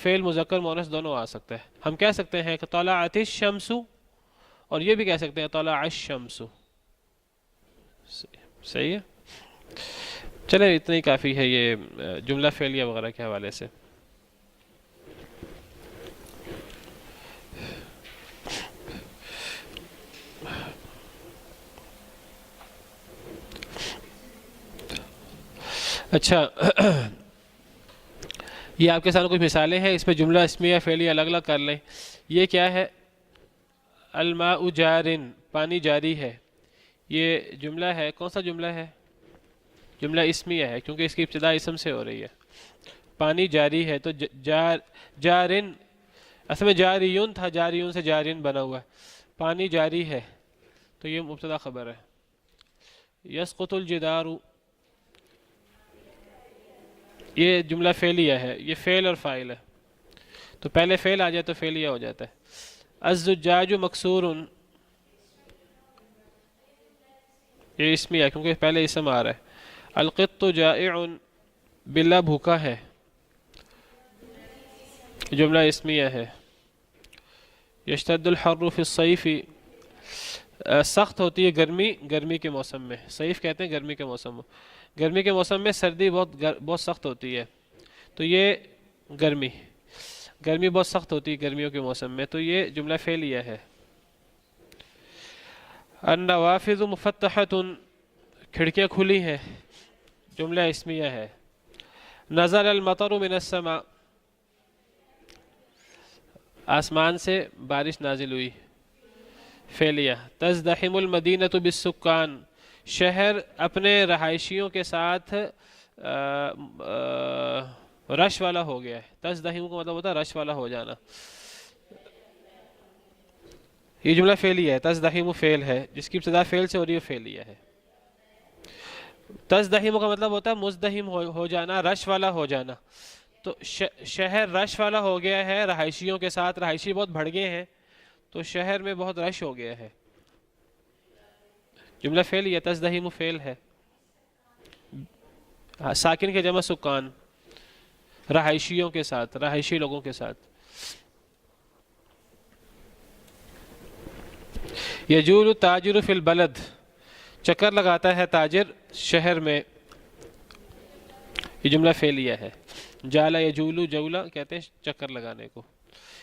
فعل مذکر مؤنث دونوں آ سکتا ہے. ہم کہہ سکتے ہیں کہ طلعت الشمس، اور یہ بھی کہہ سکتے ہیں طلع الشمس. صحیح ہے. چلیں اتنا ہی کافی ہے یہ جملہ فعلیہ وغیرہ کے حوالے سے. اچھا یہ آپ کے سامنے کچھ مثالیں ہیں، اس میں جملہ اسمیہ فعلیہ الگ الگ کر لیں. یہ کیا ہے؟ الماء جارن، پانی جاری ہے. یہ جملہ ہے، کون سا جملہ ہے؟ جملہ اسمیہ ہے کیونکہ اس کی ابتدا اسم سے ہو رہی ہے. پانی جاری ہے تو جارن، اصل میں جاریون تھا، جاریون سے جارن بنا ہوا ہے. پانی جاری ہے تو یہ مبتدا خبر ہے. یسقط الجدار، یہ جملہ فعلیہ ہے، یہ فعل اور فاعل ہے تو پہلے فعل آ جائے تو فعلیہ ہو جاتا ہے. الزجاج مکسور، یہ اسمیہ کیونکہ پہلے اسم آ رہا ہے. القط جائع، بلّا بھوکا ہے، جملہ اسمیہ ہے. یشتد الحر فی الصیف، سخت ہوتی ہے گرمی گرمی کے موسم میں. صیف کہتے ہیں گرمی کے موسم میں، گرمی کے موسم میں سردی بہت سخت ہوتی ہے تو یہ گرمی بہت سخت ہوتی ہے گرمیوں کے موسم میں تو یہ جملہ فعلیہ ہے. النوافذ مفتحۃ، کھڑکیاں کھلی ہیں، جملہ اسمیہ ہے. نزل المطر من السماء، آسمان سے بارش نازل ہوئی، فعلیہ. تزدحم المدینۃ بالسکان، شہر اپنے رہائشیوں کے ساتھ رش والا ہو گیا ہے. تزدحم کا مطلب ہوتا ہے رش والا ہو جانا. یہ جملہ فعلیہ ہے، تزدحم فعل ہے جس کی ابتدا فعل سے ہو رہی ہے، فعلیہ ہے. تزدحم کا مطلب ہوتا ہے مزدحم ہو جانا، رش والا ہو جانا. تو شہر رش والا ہو گیا ہے رہائشیوں کے ساتھ، رہائشی بہت بڑھ گئے ہیں تو شہر میں بہت رش ہو گیا ہے. جملہ فعلیہ، تزدحم فعل ہے. ساکن کے جمع سکان، رہائشیوں کے ساتھ، رہائشی لوگوں کے ساتھ. یجول التاجر فی البلد، چکر لگاتا ہے تاجر شہر میں، یہ جملہ فعلیہ ہے. جالا یجولو، جولا کہتے ہیں چکر لگانے کو،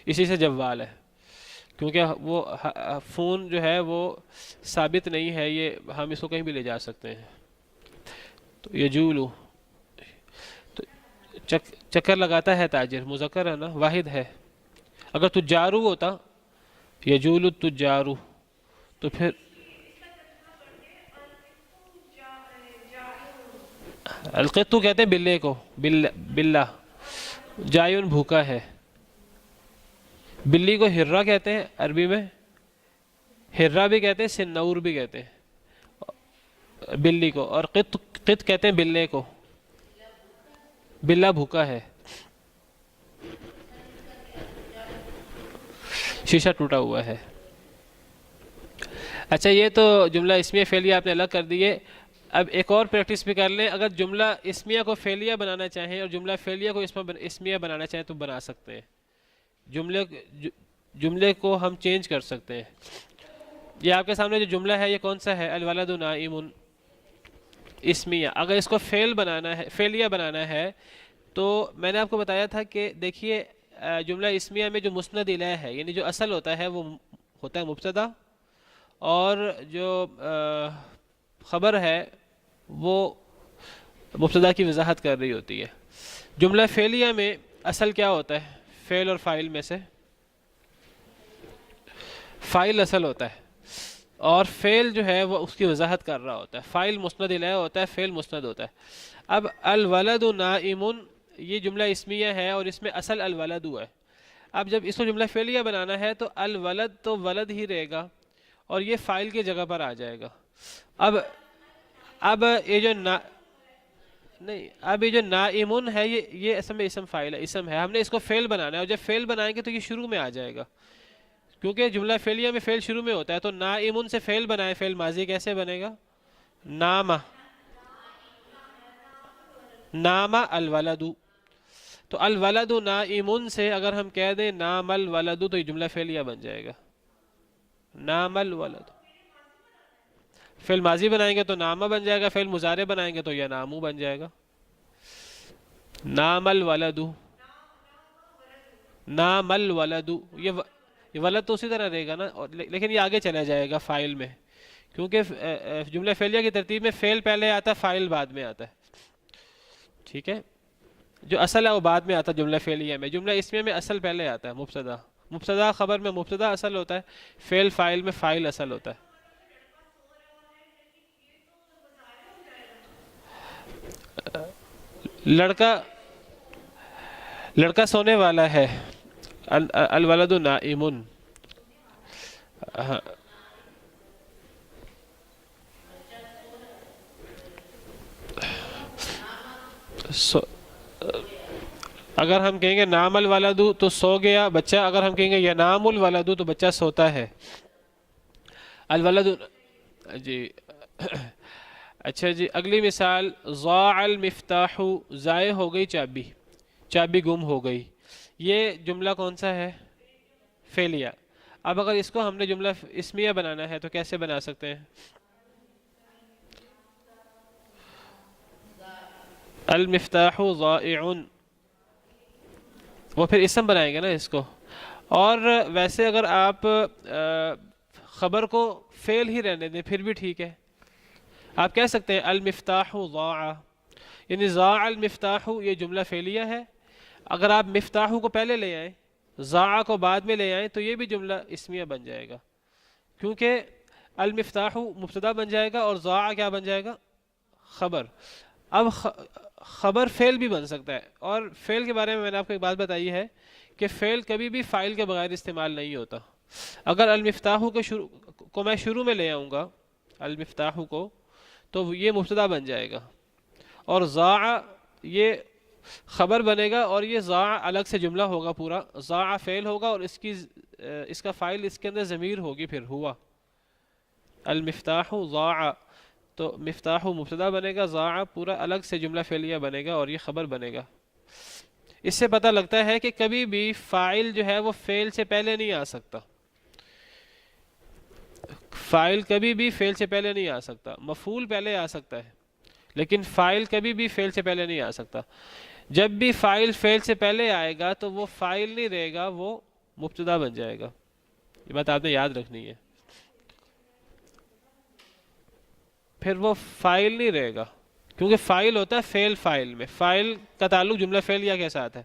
اسی سے جوال ہے کیونکہ وہ فون جو ہے وہ ثابت نہیں ہے، یہ ہم اس کو کہیں بھی لے جا سکتے ہیں. تو یجولو تو چکر لگاتا ہے تاجر، مذکر ہے نا، واحد ہے. اگر تجارو ہوتا یجول التجارو تو پھر القطو کہتے ہیں بلے کو، بلّا. جائن بھوکا ہے. بلی کو ہرہ کہتے ہیں عربی میں، ہرہ بھی کہتے ہیں، سنور بھی کہتے ہیں بلی کو. اور قط کہتے ہیں بلے کو. بلّا بھوکا ہے، شیشہ ٹوٹا ہوا ہے. اچھا یہ تو جملہ اسمیہ فعلیہ آپ نے الگ کر دیے. اب ایک اور پریکٹس بھی کر لیں. اگر جملہ اسمیہ کو فعلیہ بنانا چاہیں اور جملہ فعلیہ کو اسمیہ بنانا چاہیں تو بنا سکتے ہیں. جملے کو ہم چینج کر سکتے ہیں. یہ آپ کے سامنے جو جملہ ہے یہ کون سا ہے؟ الولد نائم، اسمیہ. اگر اس کو فعلیہ بنانا ہے تو میں نے آپ کو بتایا تھا کہ دیکھیے جملہ اسمیہ میں جو مسند الیہ ہے یعنی جو اصل ہوتا ہے وہ ہوتا ہے مبتدا، اور جو خبر ہے وہ مبتدا کی وضاحت کر رہی ہوتی ہے۔ جملہ فعلیہ میں اصل کیا ہوتا ہے؟ فعل اور فاعل میں سے فاعل اصل ہوتا ہے، اور فعل جو ہے وہ اس کی وضاحت کر رہا ہوتا ہے۔ فاعل مسند الیہ ہوتا ہے، فعل مسند ہوتا ہے۔ اب الولد نائم یہ جملہ اسمیہ ہے اور اس میں اصل الولد ہے۔ اب جب اس کو جملہ فعلیہ بنانا ہے تو الولد تو ولد ہی رہے گا اور یہ فاعل کی جگہ پر آ جائے گا۔ اب یہ جو اب یہ جو نائمن ہے یہ اصل میں اسم فاعل ہے، اسم ہے، ہم نے اس کو فعل بنانا ہے، اور جب فعل بنائیں گے تو یہ شروع میں آ جائے گا، کیونکہ جملہ فعلیہ میں فعل شروع میں ہوتا ہے۔ تو نائمن سے فعل بنائے، فعل ماضی کیسے بنے گا؟ نامہ، نام الولد، تو الولد نائمن سے اگر ہم کہہ دیں نام الولد تو یہ جملہ فعلیہ بن جائے گا۔ نام الولد، فعل ماضی بنائیں گے تو نامہ بن جائے گا، فعل مضارع بنائیں گے تو ینامو بن جائے گا۔ نام الولد، نام الولد، یہ ولد تو اسی طرح رہے گا نا، لیکن یہ آگے چلا جائے گا فاعل میں، کیونکہ جملہ فعلیہ کی ترتیب میں فعل پہلے آتا ہے، فاعل بعد میں آتا ہے، ٹھیک ہے؟ جو اصل ہے وہ بعد میں آتا ہے جملہ فعلیہ میں، جملہ اسمیہ میں اصل پہلے آتا ہے، مبتدا خبر میں مبتدا اصل ہوتا ہے، فعل فاعل میں فاعل اصل ہوتا ہے۔ لڑکا سونے والا ہے، الولد نائم، اگر ہم کہیں گے نام الولد تو سو گیا بچہ، اگر ہم کہیں گے ینام الولد تو بچہ سوتا ہے۔ الولد، جی اچھا جی، اگلی مثال، ضاع المفتاح، ضائع ہو گئی چابی، چابی گم ہو گئی، یہ جملہ کون سا ہے؟ فعلیہ۔ اب اگر اس کو ہم نے جملہ اسمیہ بنانا ہے تو کیسے بنا سکتے ہیں؟ المفتاح ضائع، وہ پھر اسم بنائیں گے نا اس کو۔ اور ویسے اگر آپ خبر کو فعل ہی رہنے دیں پھر بھی ٹھیک ہے، آپ کہہ سکتے ہیں المفتاح ضاع، یعنی ضاع المفتاح یہ جملہ فعلیہ ہے، اگر آپ مفتاح کو پہلے لے آئیں، ضاع کو بعد میں لے آئیں تو یہ بھی جملہ اسمیہ بن جائے گا، کیونکہ المفتاح مبتدا بن جائے گا اور ضاع کیا بن جائے گا؟ خبر۔ اب خبر فعل بھی بن سکتا ہے، اور فعل کے بارے میں نے آپ کو ایک بات بتائی ہے کہ فعل کبھی بھی فاعل کے بغیر استعمال نہیں ہوتا۔ اگر المفتاح کو میں شروع میں لے آؤں گا، المفتاح کو، تو یہ مبتدا بن جائے گا، اور ضاع یہ خبر بنے گا، اور یہ ضاع الگ سے جملہ ہوگا پورا، ضاع فعل ہوگا اور اس کا فاعل اس کے اندر ضمیر ہوگی پھر ہوا، المفتاح ضاع، تو مفتاح مبتدا بنے گا، ضاع پورا الگ سے جملہ فعلیہ بنے گا اور یہ خبر بنے گا۔ اس سے پتہ لگتا ہے کہ کبھی بھی فاعل جو ہے وہ فعل سے پہلے نہیں آ سکتا، فاعل کبھی بھی فعل سے پہلے نہیں آ سکتا، مفعول پہلے آ سکتا ہے لیکن فاعل کبھی بھی فعل سے پہلے نہیں آ سکتا۔ جب بھی فاعل فعل سے پہلے آئے گا تو وہ فاعل نہیں رہے گا، وہ مبتدا بن جائے گا، یہ بات آپ نے یاد رکھنی ہے، پھر وہ فاعل نہیں رہے گا، کیونکہ فاعل ہوتا ہے فعل فاعل میں، فاعل کا تعلق جملہ فعلیہ کے ساتھ ہے۔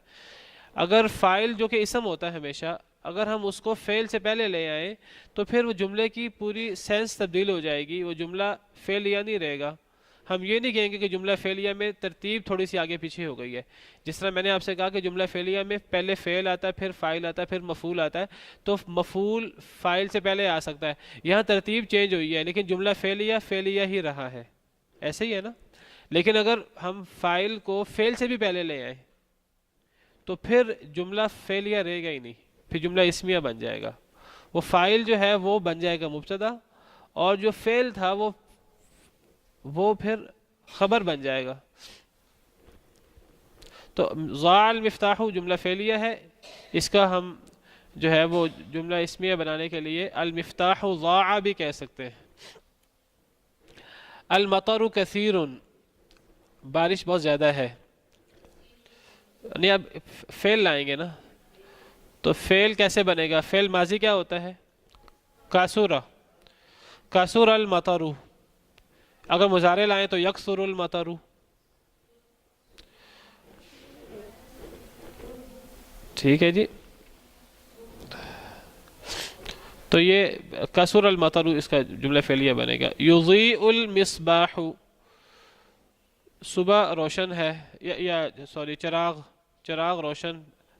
اگر فاعل جو کہ اسم ہوتا ہے ہمیشہ، اگر ہم اس کو فعل سے پہلے لے آئیں تو پھر وہ جملے کی پوری سینس تبدیل ہو جائے گی، وہ جملہ فعلیہ نہیں رہے گا۔ ہم یہ نہیں کہیں گے کہ جملہ فعلیہ میں ترتیب تھوڑی سی آگے پیچھے ہو گئی ہے، جس طرح میں نے آپ سے کہا کہ جملہ فعلیہ میں پہلے فعل آتا ہے، پھر فاعل آتا ہے، پھر مفعول آتا ہے، تو مفعول فاعل سے پہلے آ سکتا ہے، یہاں ترتیب چینج ہوئی ہے لیکن جملہ فعلیہ فعلیہ ہی رہا ہے، ایسے ہی ہے نا۔ لیکن اگر ہم فاعل کو فعل سے بھی پہلے لے آئیں تو پھر جملہ فعلیہ رہے گا ہی نہیں، پھر جملہ اسمیہ بن جائے گا، وہ فاعل جو ہے وہ بن جائے گا مبتدا، اور جو فعل تھا وہ پھر خبر بن جائے گا۔ تو ضاع المفتاح جملہ فعلیہ ہے، اس کا ہم جو ہے وہ جملہ اسمیہ بنانے کے لیے المفتاح ضاع بھی کہہ سکتے ہیں۔ المطر کثیر، بارش بہت زیادہ ہے، نہیں اب فعل لائیں گے نا، تو فعل کیسے بنے گا؟ فعل ماضی کیا ہوتا ہے؟ کاسورا، کاسور المطر. اگر مضارع لائیں تو یکسر المطر. ٹھیک ہے جی. تو یہ کسر المطر اس کا جملہ فعلیہ بنے گا. یضیء المصباح، صبح روشن ہے، یا سوری چراغ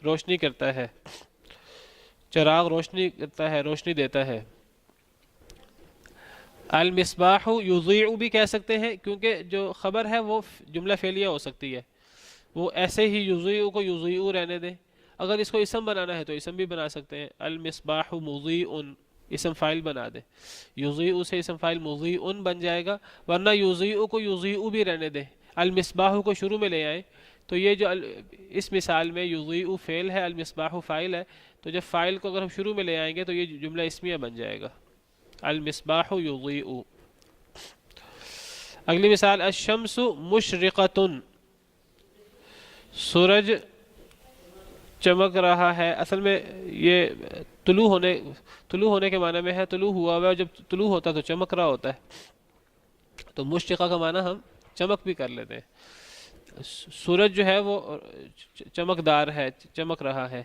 روشنی کرتا ہے، چراغ روشنی کرتا ہے، روشنی دیتا ہے. المصباح یضیء بھی کہہ سکتے ہیں کیونکہ جو خبر ہے وہ جملہ فعلیہ ہو سکتی ہے، وہ ایسے ہی یضیء کو یضیء رہنے دیں. اگر اس کو اسم بنانا ہے تو اسم بھی بنا سکتے ہیں. المصباح مضیء، اسم فاعل بنا دیں، یضیء سے اسم فاعل مضیء بن جائے گا. ورنہ یضیء کو یضیء بھی رہنے دیں، المصباح کو شروع میں لے آئیں. تو یہ جو اس مثال میں یضیء فعل ہے، المصباح فاعل ہے، تو جب فاعل کو اگر ہم شروع میں لے آئیں گے تو یہ جملہ اسمیہ بن جائے گا، المصباح یضیء. اگلی مثال الشمس مشرقۃ، سورج چمک رہا ہے. اصل میں یہ طلوع ہونے کے معنی میں ہے، طلوع ہوا ہوا ہے. جب طلوع ہوتا ہے تو چمک رہا ہوتا ہے، تو مشرقہ کا معنی ہم چمک بھی کر لیتے ہیں. سورج جو ہے وہ چمکدار ہے، چمک رہا ہے.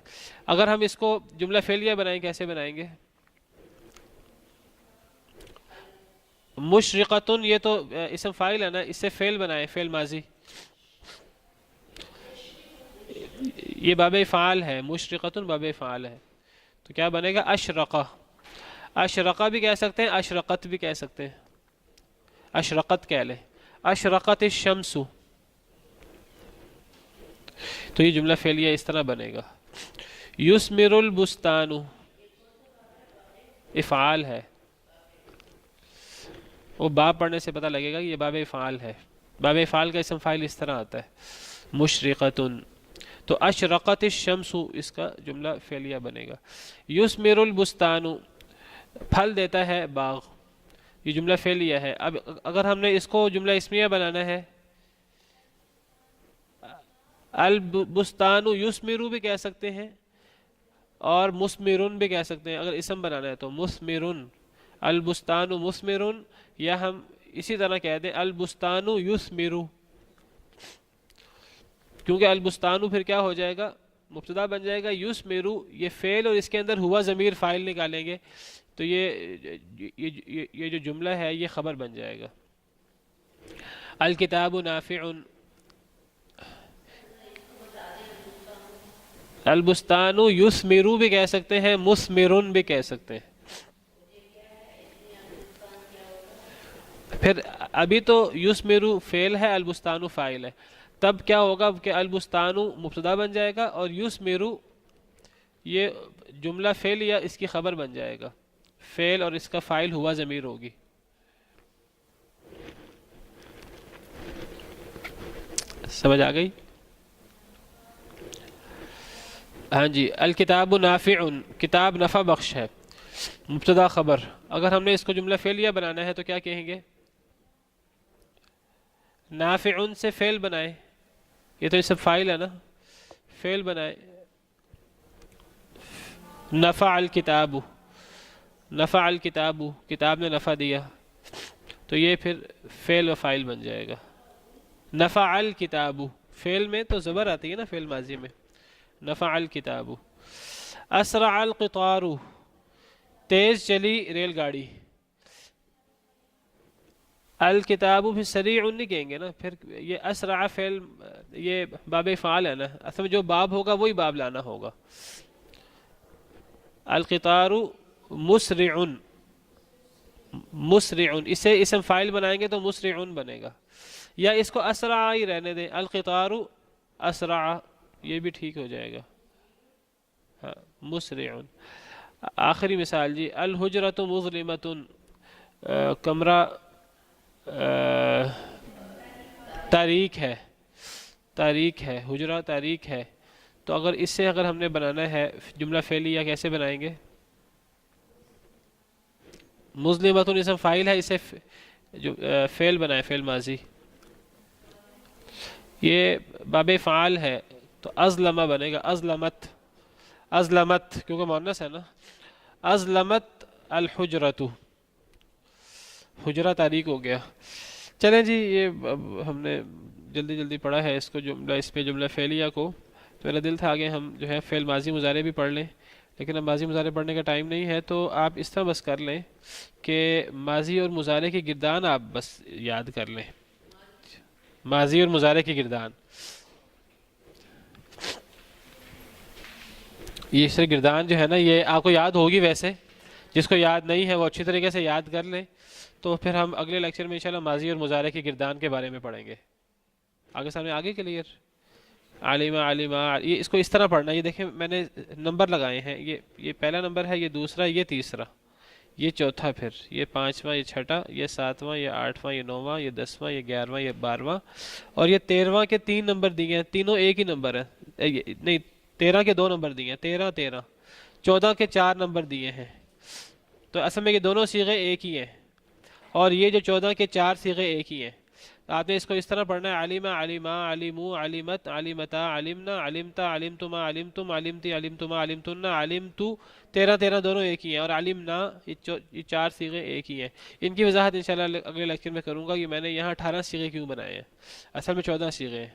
اگر ہم اس کو جملہ فعلیہ بنائیں کیسے بنائیں گے؟ مشرقۃ یہ تو اسم فاعل ہے نا، اس سے فعل بنائیں، فعل ماضی. یہ باب فعال ہے، مشرقۃ باب فعال ہے، تو کیا بنے گا؟ اشرقہ. اشرقہ بھی کہہ سکتے ہیں، اشرقت بھی کہہ سکتے ہیں، اشرقت کہہ لیں. اشرقت الشمس، تو یہ جملہ فعلیہ اس طرح بنے گا. یثمر البستان، افعال ہے، وہ باب پڑھنے سے پتہ لگے گا کہ یہ باب فعال ہے. باب فعال کا اسم فاعل اس طرح آتا ہے، مشرقۃ. تو اشرقت الشمس اس کا جملہ فعلیہ بنے گا. یثمر البستان، پھل دیتا ہے باغ، یہ جملہ فعلیہ ہے. اب اگر ہم نے اس کو جملہ اسمیہ بنانا ہے، البستان یثمر بھی کہہ سکتے ہیں اور مثمر بھی کہہ سکتے ہیں. اگر اسم بنانا ہے تو مثمر، البستان مثمر، یا ہم اسی طرح کہہ دیں البستان یثمر، کیونکہ البستان پھر کیا ہو جائے گا؟ مبتدا بن جائے گا. یثمر یہ فعل اور اس کے اندر ہوا ضمیر فاعل نکالیں گے تو یہ جو جملہ ہے یہ خبر بن جائے گا. الکتاب نافع، البستان یثمر بھی کہہ سکتے ہیں، مثمر بھی کہہ سکتے ہیں. پھر ابھی تو یثمر فعل ہے، البستان فاعل ہے، تب کیا ہوگا کہ البستان مبتدا بن جائے گا اور یثمر یہ جملہ فعل یا اس کی خبر بن جائے گا. فعل اور اس کا فاعل ہوا ضمیر ہوگی. سمجھ آ گئی؟ ہاں جی. الکتاب نافع، کتاب نفع بخش ہے، مبتدا خبر. اگر ہم نے اس کو جملہ فعلیہ بنانا ہے تو کیا کہیں گے؟ نافع سے فعل بنائے، یہ تو اسم فاعل ہے نا، فعل بنائے. نفع الکتاب، نفع الکتاب، کتاب نے نفع دیا، تو یہ پھر فعل و فاعل بن جائے گا. نفع الکتاب، فعل میں تو زبر آتی ہے نا، فعل ماضی میں. نفع الکتاب. اسرع القطار، تیز چلی ریل گاڑی. الکتاب پھر سریع نہیں کہیں گے نا، پھر یہ اسرع فعل یہ باب فعال ہے نا، اصل میں جو باب ہوگا وہی باب لانا ہوگا. القطار مسرع، مسرع اسے اسم فاعل بنائیں گے تو مسرع بنے گا، یا اس کو اسرع ہی رہنے دیں، القطار اسرع، یہ بھی ٹھیک ہو جائے گا. ہاں مسرع. آخری مثال جی. الحجرۃ مظلمۃ، کمرہ تاریک ہے، تاریک ہے، حجرہ تاریک ہے. تو اگر اس سے اگر ہم نے بنانا ہے جملہ فعلیہ کیسے بنائیں گے؟ مظلمۃ اسم فاعل ہے، اسے جو فعل بنائے، فعل ماضی. یہ باب فعال ہے، تو ازلم بنے گا ازلمت، ازلمت کیونکہ مؤنث ہے نا، ازلمت الحجرۃ، حجرہ تاریک ہو گیا۔ چلیں جی، یہ اب ہم نے جلدی جلدی پڑھا ہے اس کو، جملہ اس پہ جملہ فعلیہ کو، تو میرا دل تھا آگے ہم جو ہے فعل ماضی مضارع بھی پڑھ لیں، لیکن اب ماضی مضارع پڑھنے کا ٹائم نہیں ہے، تو آپ اس طرح بس کر لیں کہ ماضی اور مضارع کی گردان آپ بس یاد کر لیں، ماضی اور مضارع کی گردان، یہ اس طرح گردان جو ہے نا یہ آپ کو یاد ہوگی، ویسے جس کو یاد نہیں ہے وہ اچھی طریقے سے یاد کر لیں، تو پھر ہم اگلے لیکچر میں انشاءاللہ ماضی اور مضارع کی گردان کے بارے میں پڑھیں گے۔ آگے سامنے آگے کلیئر؟ عالمہ عالمہ، یہ اس کو اس طرح پڑھنا، یہ دیکھیں میں نے نمبر لگائے ہیں، یہ پہلا نمبر ہے، یہ دوسرا، یہ تیسرا، یہ چوتھا، پھر یہ پانچواں، یہ چھٹا، یہ ساتواں، یہ آٹھواں، یہ نوواں، یہ دسواں، یہ گیارہواں، یہ بارہواں، اور یہ 13واں کے 3 نمبر دیے ہیں، تینوں ایک ہی نمبر ہے، نہیں 13 کے 2 نمبر دیے ہیں، 13 14 کے 4 نمبر دیے ہیں، تو اصل میں یہ دونوں صیغے ایک ہی ہیں، اور یہ جو 14 کے 4 صیغے ایک ہی ہیں۔ آپ نے اس کو اس طرح پڑھنا ہے، علیمہ علیمہ علیمو علیمت علیمتا علیمنا علمتا علمتما علمتم علمتی علمتما علمتن علمتو، 13 دونوں ایک ہی ہیں، اور علمنا یہ 4 صیغے ایک ہی ہیں۔ ان کی وضاحت انشاءاللہ اگلے لیکچر میں کروں گا کہ میں نے یہاں 18 صیغے کیوں بنائے ہیں، اصل میں 14 صیغے ہیں۔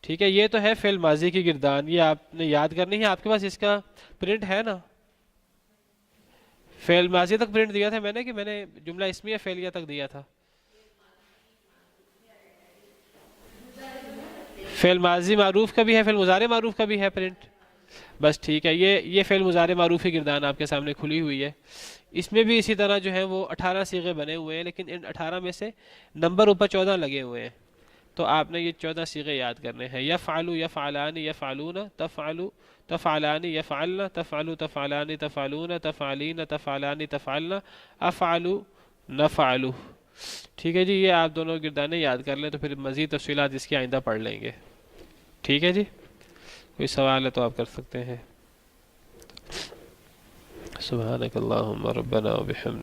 ٹھیک ہے، یہ تو ہے فعل ماضی کی گردان، یہ آپ نے یاد کرنی ہے، آپ کے پاس اس کا پرنٹ ہے نا؟ فعل ماضی تک پرنٹ دیا تھا میں نے، کہ میں نے جملہ اسمیہ فعلیہ تک دیا تھا؟ فعل ماضی معروف کا بھی ہے، فعل مضارع معروف کا بھی ہے پرنٹ، بس ٹھیک ہے، یہ فعل مضارع معروف کی گردان آپ کے سامنے کھلی ہوئی ہے، اس میں بھی اسی طرح جو ہے وہ 18 صیغے بنے ہوئے ہیں، لیکن ان 18 میں سے نمبر اوپر 14 لگے ہوئے ہیں، تو آپ نے یہ 14 صیغے یاد کرنے ہیں، یفعلو یفعلان یفعلون تفعلو تفعلان یفعلن تفعلو تفعلان تفعلون تفعلین تفعلان تفعلن افعلو نفعلو۔ ٹھیک ہے جی، یہ آپ دونوں گردانیں یاد کر لیں، تو پھر مزید تفصیلات اس کی آئندہ پڑھ لیں گے۔ ٹھیک ہے جی، کوئی سوال ہے تو آپ کر سکتے ہیں۔ سبحانک اللہم ربنا وبحمدک